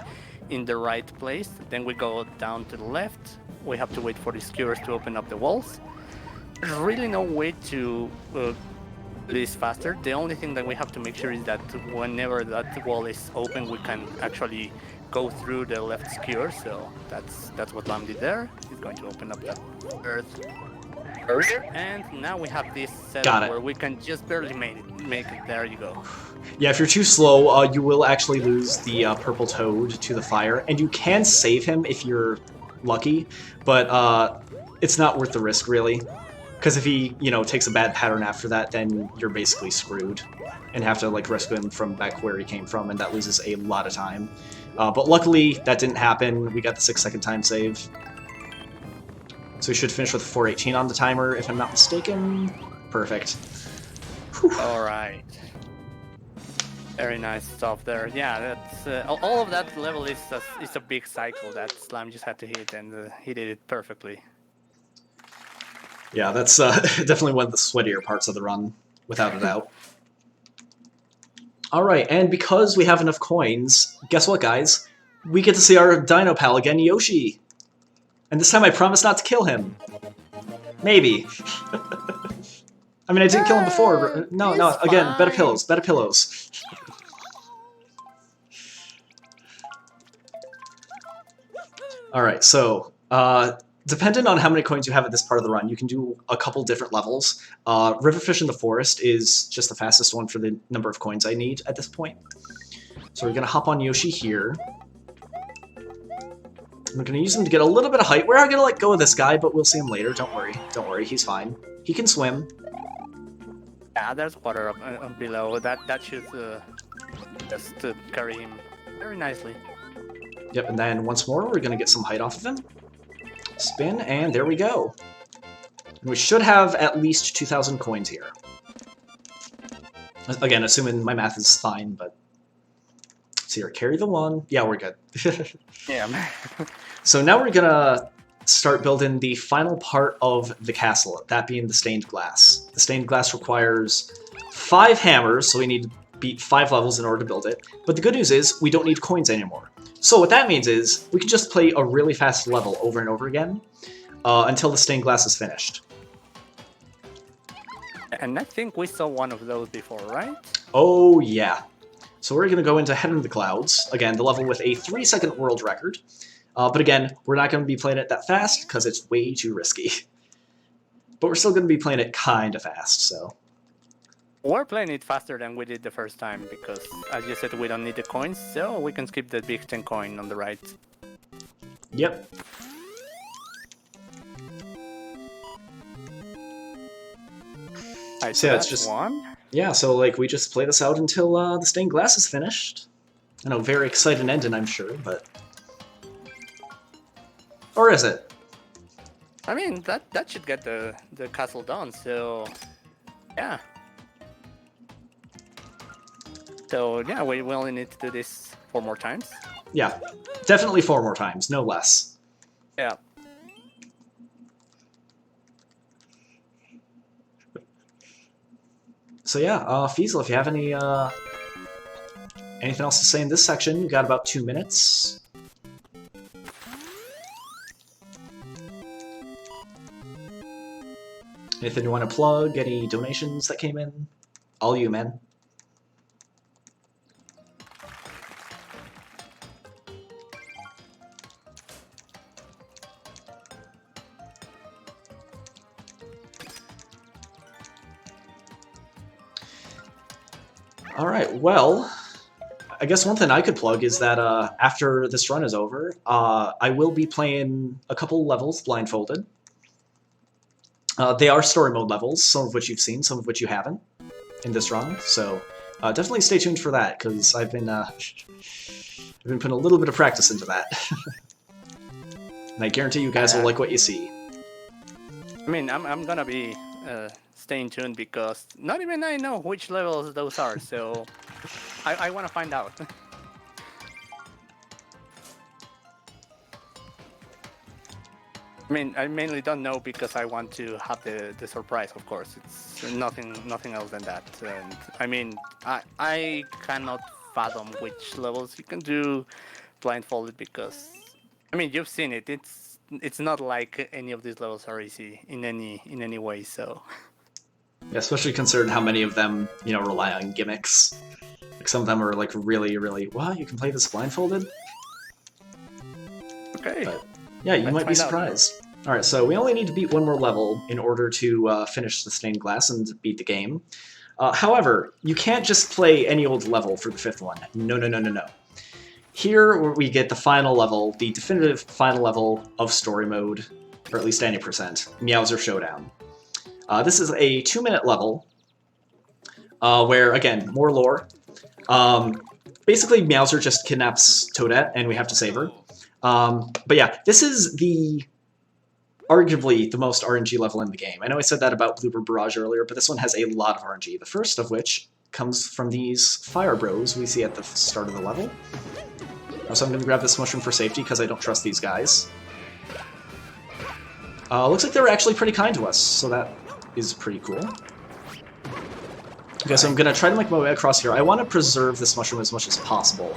in the right place. Then we go down to the left. We have to wait for the skewers to open up the walls. There's really no way to do this faster. The only thing that we have to make sure is that whenever that wall is open, we can actually go through the left skewer. So that's what Lam did there. He's going to open up that earth barrier, and now we have this setup where we can just barely make it. There you go. Yeah, if you're too slow, you will actually lose the purple Toad to the fire, and you can save him if you're lucky, but it's not worth the risk, really. Because if he, takes a bad pattern after that, then you're basically screwed, and have to, rescue him from back where he came from, and that loses a lot of time. But luckily, that didn't happen. We got the 6-second time save. So we should finish with 4:18 on the timer, if I'm not mistaken. Perfect. Alright. Very nice stuff there. Yeah, that's all of that level is a big cycle that Slime just had to hit, and he did it perfectly. Yeah, that's definitely one of the sweatier parts of the run, without a doubt. Alright, and because we have enough coins, guess what, guys? We get to see our Dino pal again, Yoshi! And this time I promise not to kill him. Maybe. I mean, I didn't kill him before. No, again, better pillows, better pillows. Alright, so, depending on how many coins you have at this part of the run, you can do a couple different levels. Riverfish in the Forest is just the fastest one for the number of coins I need at this point. So we're going to hop on Yoshi here. I'm going to use him to get a little bit of height. We're going to let go of this guy, but we'll see him later. Don't worry, he's fine. He can swim. Yeah, there's water up below. That should just carry him very nicely. Yep, and then once more, we're going to get some height off of him. Spin, and there we go. And we should have at least 2,000 coins here. Again, assuming my math is fine, but... Let's see here, carry the one. Yeah, we're good. Yeah. So now we're going to start building the final part of the castle, that being the stained glass. The stained glass requires 5 hammers, so we need to beat 5 levels in order to build it. But the good news is, we don't need coins anymore. So what that means is, we can just play a really fast level over and over again until the stained glass is finished. And I think we saw one of those before, right? Oh yeah. So we're going to go into Head in the Clouds, again, the level with a 3-second world record. But again, we're not going to be playing it that fast, because it's way too risky. But we're still going to be playing it kind of fast, so... We're playing it faster than we did the first time, because, as you said, we don't need the coins, so we can skip the big 10 coin on the right. Yep. Alright, So yeah, it's that's just... one. Yeah, so like we just play this out until the stained glass is finished. I know, very exciting ending, I'm sure, but... Or is it? I mean, that should get the castle done, so... Yeah. So, yeah, we only need to do this 4 more times. Yeah, definitely 4 more times, no less. Yeah. So yeah, Fiesel, if you have any anything else to say in this section, you got about 2 minutes. Anything you want to plug? Any donations that came in? All you, man. Alright, well, I guess one thing I could plug is that after this run is over, I will be playing a couple levels blindfolded. They are story mode levels, some of which you've seen, some of which you haven't in this run, so definitely stay tuned for that, because I've been putting a little bit of practice into that. And I guarantee you guys will like what you see. I mean, I'm gonna be staying tuned because not even I know which levels those are, so I want to find out. I mean, I mainly don't know because I want to have the surprise, of course. It's nothing else than that. And I mean, I cannot fathom which levels you can do blindfolded because, I mean, you've seen it. It's not like any of these levels are easy in any way. So. Yeah, especially considering how many of them, you know, rely on gimmicks. Like some of them are like really, wow, you can play this blindfolded? Okay. But, yeah, you might be surprised. Alright, so we only need to beat one more level in order to finish the stained glass and beat the game. However, you can't just play any old level for the 5th one. No. Here we get the final level, the definitive final level of story mode, or at least any percent, Meowser Showdown. This is a 2-minute level, where, again, more lore. Basically, Meowser just kidnaps Toadette, and we have to save her. But yeah, this is arguably the most RNG level in the game. I know I said that about Bloober Barrage earlier, but this one has a lot of RNG. The first of which comes from these fire bros we see at the start of the level. So I'm going to grab this mushroom for safety because I don't trust these guys. Looks like they were actually pretty kind to us, so that is pretty cool. Okay, so I'm going to try to make my way across here. I want to preserve this mushroom as much as possible,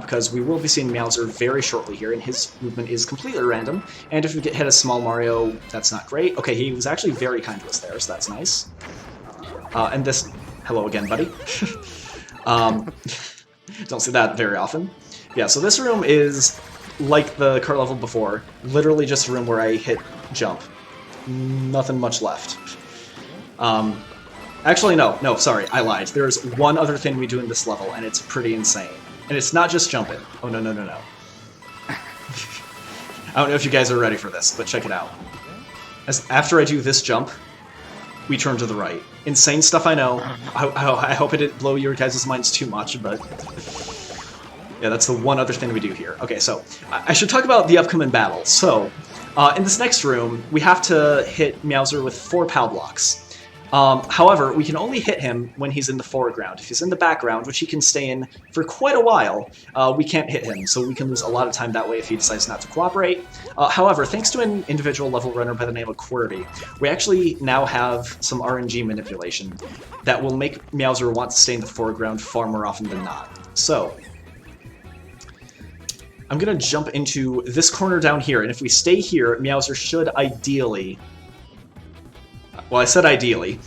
because we will be seeing Meowser very shortly here, and his movement is completely random. And if we get hit as Small Mario, that's not great. Okay, he was actually very kind to us there, so that's nice. And this... Hello again, buddy. Don't see that very often. Yeah, so this room is, like the cart level before, literally just a room where I hit jump. Nothing much left. Actually, no, sorry, I lied. There's one other thing we do in this level, and it's pretty insane. And it's not just jumping. Oh, no. I don't know if you guys are ready for this, but check it out. After I do this jump, we turn to the right. Insane stuff, I know. I hope it didn't blow your guys' minds too much, but... Yeah, that's the one other thing we do here. Okay, so I should talk about the upcoming battle. So, in this next room, we have to hit Meowser with 4 POW blocks. However, we can only hit him when he's in the foreground. If he's in the background, which he can stay in for quite a while, we can't hit him, so we can lose a lot of time that way if he decides not to cooperate. However, thanks to an individual level runner by the name of QWERTY, we actually now have some RNG manipulation that will make Meowser want to stay in the foreground far more often than not. So, I'm going to jump into this corner down here, and if we stay here, Meowser should ideally... Well, I said ideally.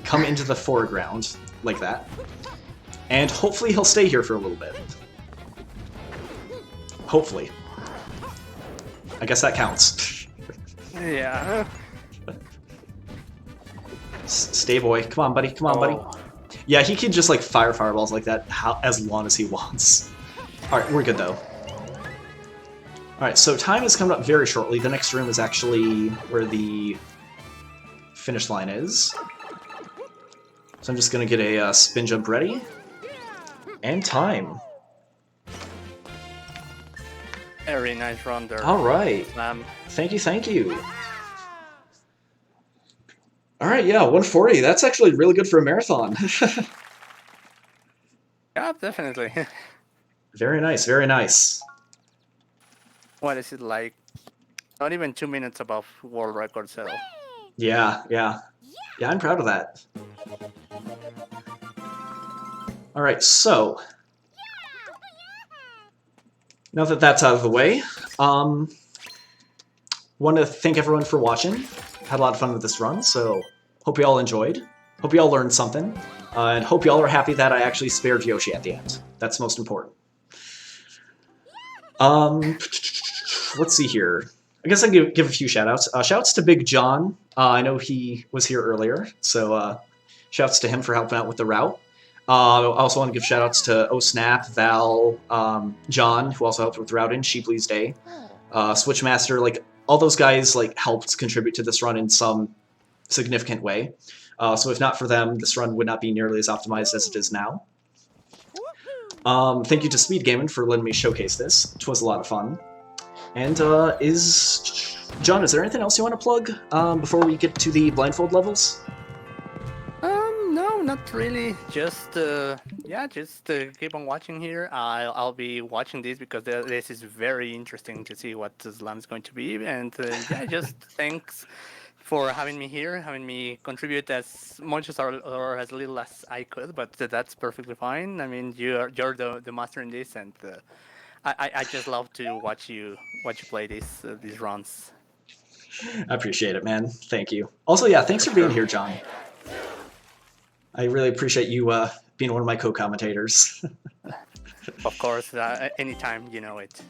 Come into the foreground, like that. And hopefully he'll stay here for a little bit. Hopefully. I guess that counts. Yeah. Stay, boy. Come on, buddy. Come on, buddy. Yeah, he can just, like, fire fireballs like that as long as he wants. Alright, we're good, though. Alright, so time is coming up very shortly. The next room is actually where the finish line is. So I'm just going to get a spin jump ready. And time. Very nice run there. Alright. Thank you. Alright, yeah, 140. That's actually really good for a marathon. Yeah, definitely. Very nice. What is it like? Not even 2 minutes above world record, so... Yeah, I'm proud of that. Alright, so... Now that that's out of the way, want to thank everyone for watching. Had a lot of fun with this run, so hope you all enjoyed. Hope you all learned something. And hope you all are happy that I actually spared Yoshi at the end. That's most important. Let's see here. I guess I can give a few shoutouts. Shouts to Big John. I know he was here earlier, so shouts to him for helping out with the route. I also want to give shoutouts to OSnap, Val, John, who also helped with routing, Sheepley's Day, Switchmaster. Like, all those guys like helped contribute to this run in some significant way. So if not for them, this run would not be nearly as optimized as it is now. Thank you to SpeedGaming for letting me showcase this. It was a lot of fun. And John, is there anything else you want to plug before we get to the blindfold levels? No, not really. Just keep on watching here. I'll be watching this because this is very interesting to see what the slam is going to be. And yeah, just thanks for having me here, having me contribute as much as or as little as I could. But that's perfectly fine. I mean, you're the master in this, and I just love to watch you play these runs. I appreciate it, man. Thank you. Also, yeah, thanks for being here, John. I really appreciate you being one of my co-commentators. Of course, anytime, you know it.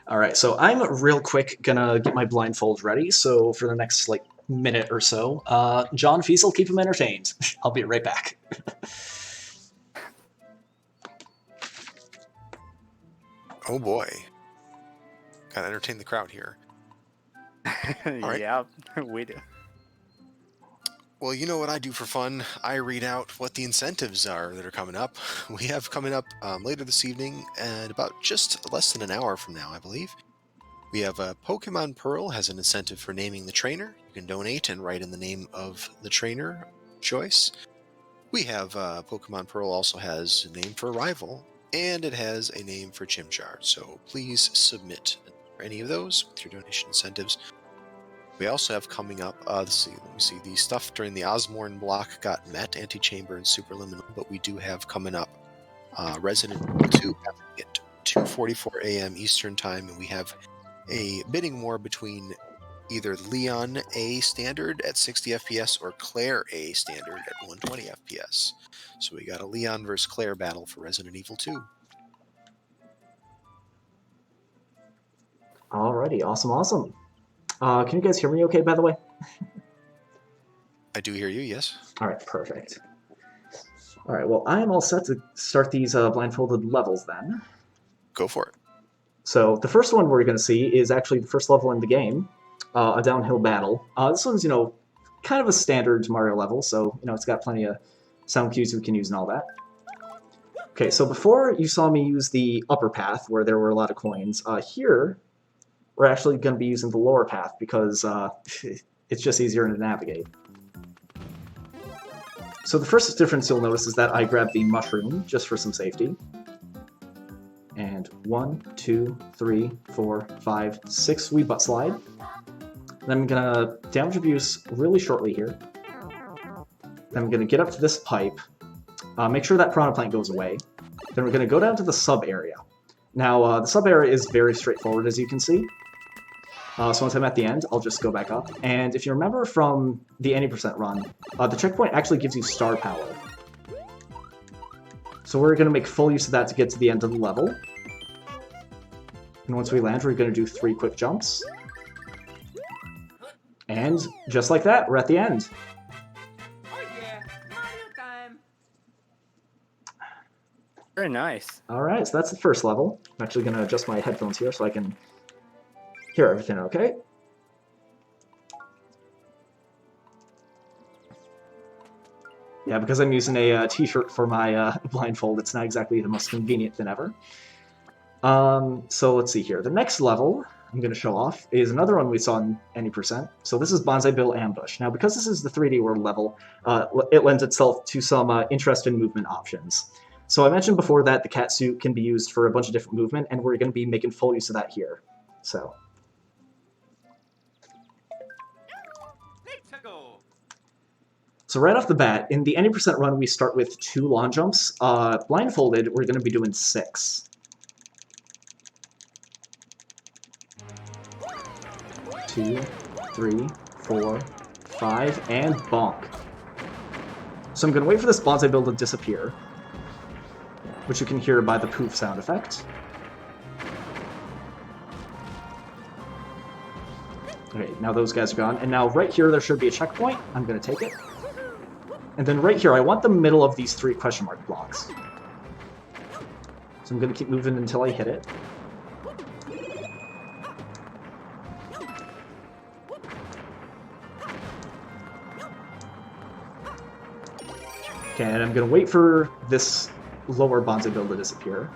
All right, so I'm real quick gonna get my blindfold ready. So for the next like minute or so, John Fiesel, keep him entertained. I'll be right back. Oh boy, gotta entertain the crowd here. Right. Yeah, we do. Well, you know what I do for fun? I read out what the incentives are that are coming up. We have coming up later this evening, and about just less than an hour from now, I believe. We have Pokemon Pearl has an incentive for naming the trainer. You can donate and write in the name of the trainer choice. We have Pokemon Pearl also has a name for a rival, and it has a name for Chimchar. So please submit for any of those with your donation incentives. We also have coming up, let's see, let me see, the stuff during the Osmorn block got met, Antichamber and Superliminal, but we do have coming up Resident Evil 2 happening at 2:44 a.m. Eastern Time, and we have a bidding war between either Leon A standard at 60 FPS or Claire A standard at 120 FPS. So we got a Leon versus Claire battle for Resident Evil 2. Alrighty, awesome. Can you guys hear me okay, by the way? I do hear you, yes. Alright, perfect. Alright, well, I am all set to start these blindfolded levels then. Go for it. So the first one we're going to see is actually the first level in the game, a downhill battle. This one's, kind of a standard Mario level, so, it's got plenty of sound cues we can use and all that. Okay, so before you saw me use the upper path, where there were a lot of coins, here, we're actually going to be using the lower path, because it's just easier to navigate. So the first difference you'll notice is that I grabbed the mushroom, just for some safety. And 1, 2, 3, 4, 5, 6 we butt slide. Then I'm gonna damage abuse really shortly here. Then I'm gonna get up to this pipe, make sure that piranha plant goes away. Then we're gonna go down to the sub area. Now the sub area is very straightforward, as you can see. So once I'm at the end, I'll just go back up. And if you remember from the 80% run, the checkpoint actually gives you star power. So we're going to make full use of that to get to the end of the level. And once we land, we're going to do 3 quick jumps. And just like that, we're at the end. Oh yeah, Mario time! Very nice. Alright, so that's the first level. I'm actually going to adjust my headphones here so I can hear everything okay. Yeah, because I'm using a t-shirt for my blindfold, it's not exactly the most convenient thing ever. So let's see here. The next level I'm going to show off is another one we saw in any percent. So this is Bonsai Bill Ambush. Now, because this is the 3D World level, it lends itself to some interesting movement options. So I mentioned before that the cat suit can be used for a bunch of different movement, and we're going to be making full use of that here. So So right off the bat, in the 80% run, we start with 2 lawn jumps. Blindfolded, we're going to be doing 6. 2, 3, 4, 5, and bonk. So I'm going to wait for this bonsai build to disappear, which you can hear by the poof sound effect. Okay, now those guys are gone. And now right here, there should be a checkpoint. I'm going to take it. And then right here, I want the middle of these 3 question mark blocks. So I'm going to keep moving until I hit it. Okay, and I'm going to wait for this lower bonsai build to disappear.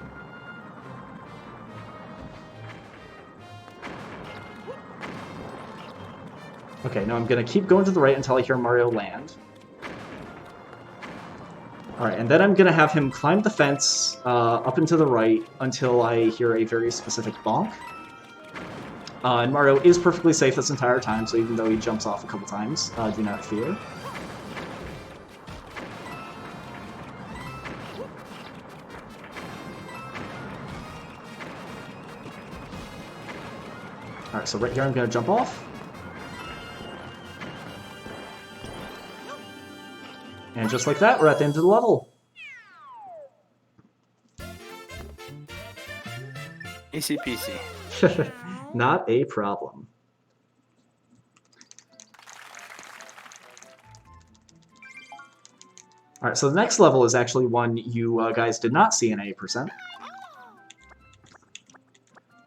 Okay, now I'm going to keep going to the right until I hear Mario land. Alright, and then I'm going to have him climb the fence up and to the right until I hear a very specific bonk. And Mario is perfectly safe this entire time, so even though he jumps off a couple times, do not fear. Alright, so right here I'm going to jump off. And just like that, we're at the end of the level. Easy peasy. Not a problem. Alright, so the next level is actually one you guys did not see in 80%.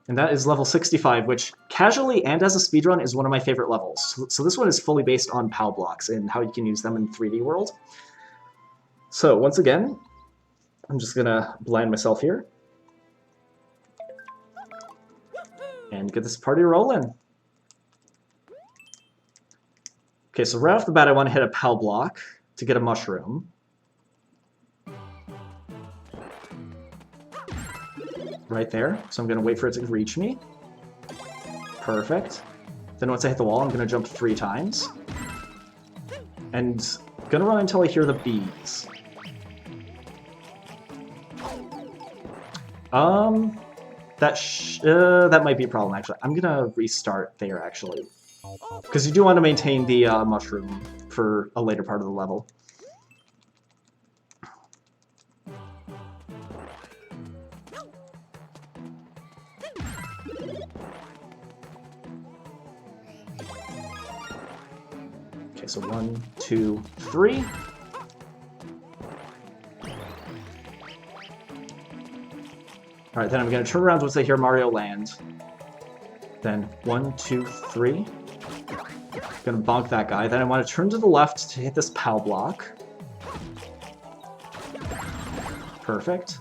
And that is level 65, which casually and as a speedrun is one of my favorite levels. So this one is fully based on POW blocks and how you can use them in 3D World. So once again, I'm just going to blind myself here. And get this party rolling. Okay, so right off the bat I want to hit a POW block to get a mushroom. right there. So I'm going to wait for it to reach me. Perfect. Then once I hit the wall, I'm going to jump 3 times. And going to run until I hear the bees. That might be a problem, actually. I'm going to restart there, actually. Because you do want to maintain the mushroom for a later part of the level. Okay, so 1, 2, 3. Alright, then I'm going to turn around once I hear Mario land. Then 1, 2, 3. Gonna bonk that guy. Then I want to turn to the left to hit this POW block. Perfect.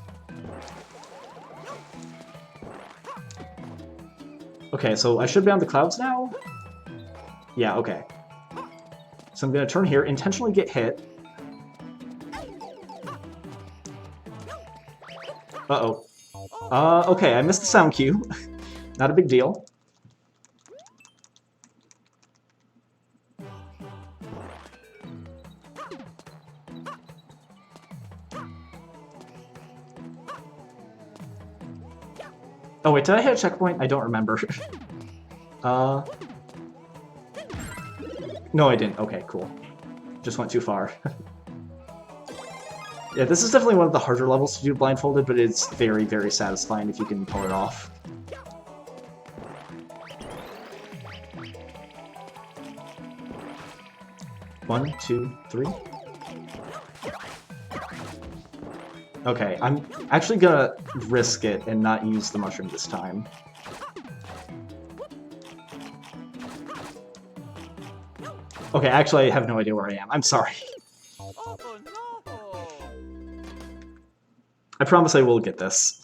Okay, so I should be on the clouds now? Yeah, okay. So I'm gonna turn here, intentionally get hit. Uh-oh. Okay, I missed the sound cue. Not a big deal. Oh wait, did I hit a checkpoint? I don't remember. No I didn't. Okay, cool. Just went too far. Yeah, this is definitely one of the harder levels to do blindfolded, but it's very, very satisfying if you can pull it off. One, two, three. Okay, I'm actually gonna risk it and not use the mushroom this time. Okay, actually I have no idea where I am. I'm sorry. Oh no! I promise I will get this.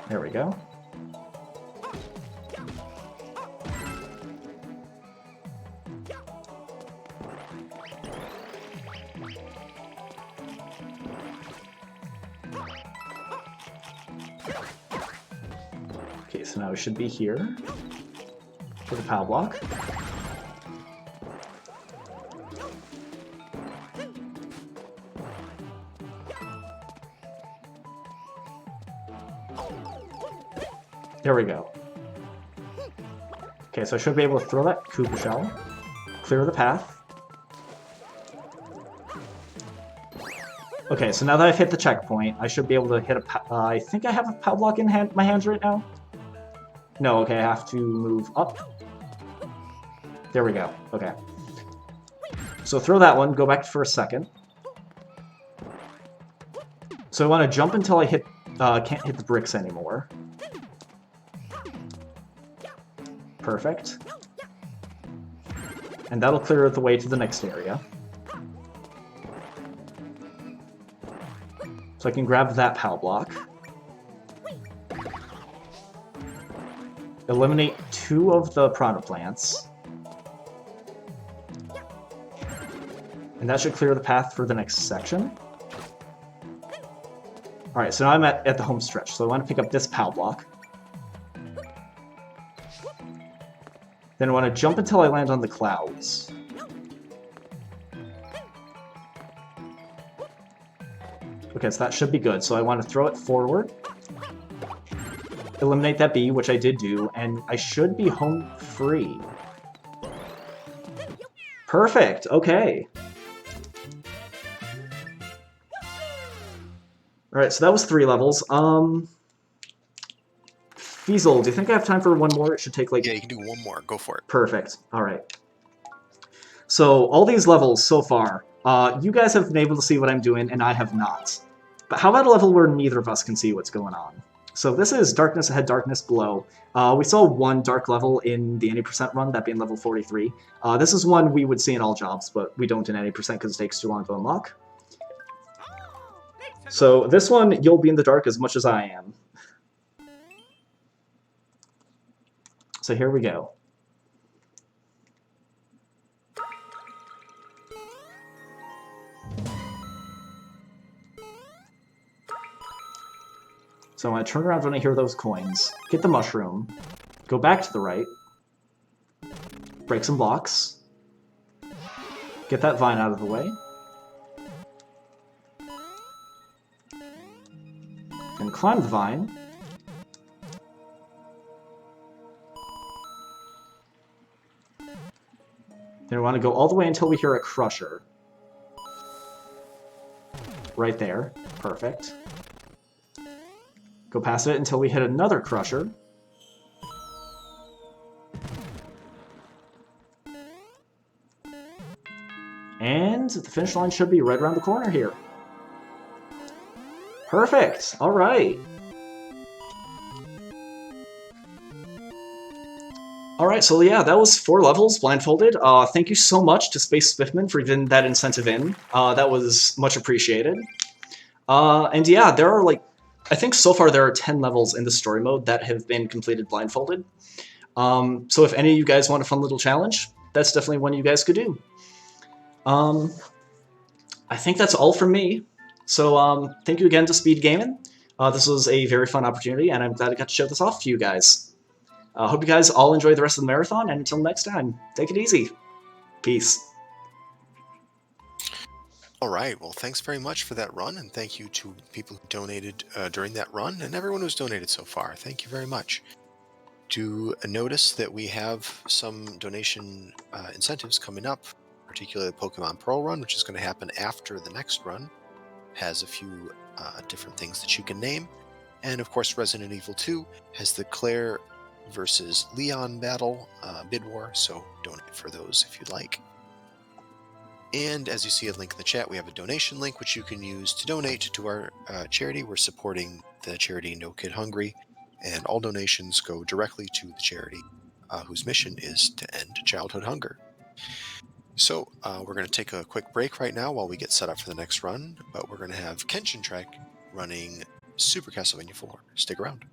There we go. Okay, so now we should be here for the POW block. There we go. Okay, so I should be able to throw that Koopa shell, clear the path. Okay, so now that I've hit the checkpoint, I should be able to hit a I think I have a POW block in my hands right now. No, okay, I have to move up. There we go, okay. So throw that one, go back for a second. So I want to jump until I can't hit the bricks anymore. Perfect. And that'll clear the way to the next area. So I can grab that POW block. Eliminate 2 of the piranha plants. And that should clear the path for the next section. Alright, so now I'm at the home stretch, so I want to pick up this POW block. Then I want to jump until I land on the clouds. Okay, so that should be good. So I want to throw it forward. Eliminate that bee, which I did do, and I should be home free. Perfect, okay. Alright, so that was 3 levels. Feasel, do you think I have time for one more? It should take like... Yeah, you can do one more. Go for it. Perfect. Alright. So, all these levels so far, you guys have been able to see what I'm doing, and I have not. But how about a level where neither of us can see what's going on? So this is Darkness Ahead, Darkness Below. We saw one dark level in the any percent run, that being level 43. This is one we would see in all jobs, but we don't in any percent because it takes too long to unlock. So this one, you'll be in the dark as much as I am. So here we go. So I turn around when I hear those coins, get the mushroom, go back to the right, break some blocks, get that vine out of the way, and climb the vine. Then we want to go all the way until we hear a crusher. Right there. Perfect. Go past it until we hit another crusher. And the finish line should be right around the corner here. Perfect! Alright. Alright, so yeah, that was 4 levels, blindfolded. Thank you so much to Space Spiffman for giving that incentive in. That was much appreciated. And yeah, there are like, I think so far there are 10 levels in the story mode that have been completed blindfolded. So if any of you guys want a fun little challenge, that's definitely one you guys could do. I think that's all from me. So thank you again to SpeedGaming. This was a very fun opportunity, and I'm glad I got to show this off to you guys. Hope you guys all enjoy the rest of the marathon, and until next time, take it easy. Peace. All right. Well, thanks very much for that run, and thank you to people who donated during that run, and everyone who's donated so far. Thank you very much. Do notice that we have some donation incentives coming up, particularly the Pokemon Pearl run, which is going to happen after the next run. Has a few different things that you can name. And of course, Resident Evil 2 has the Claire versus Leon battle bid war, so donate for those if you'd like. And as you see a link in the chat, we have a donation link which you can use to donate to our charity. We're supporting the charity No Kid Hungry, and all donations go directly to the charity whose mission is to end childhood hunger. So we're going to take a quick break right now while we get set up for the next run, but we're going to have Kenshin Trek running Super Castlevania 4. Stick around.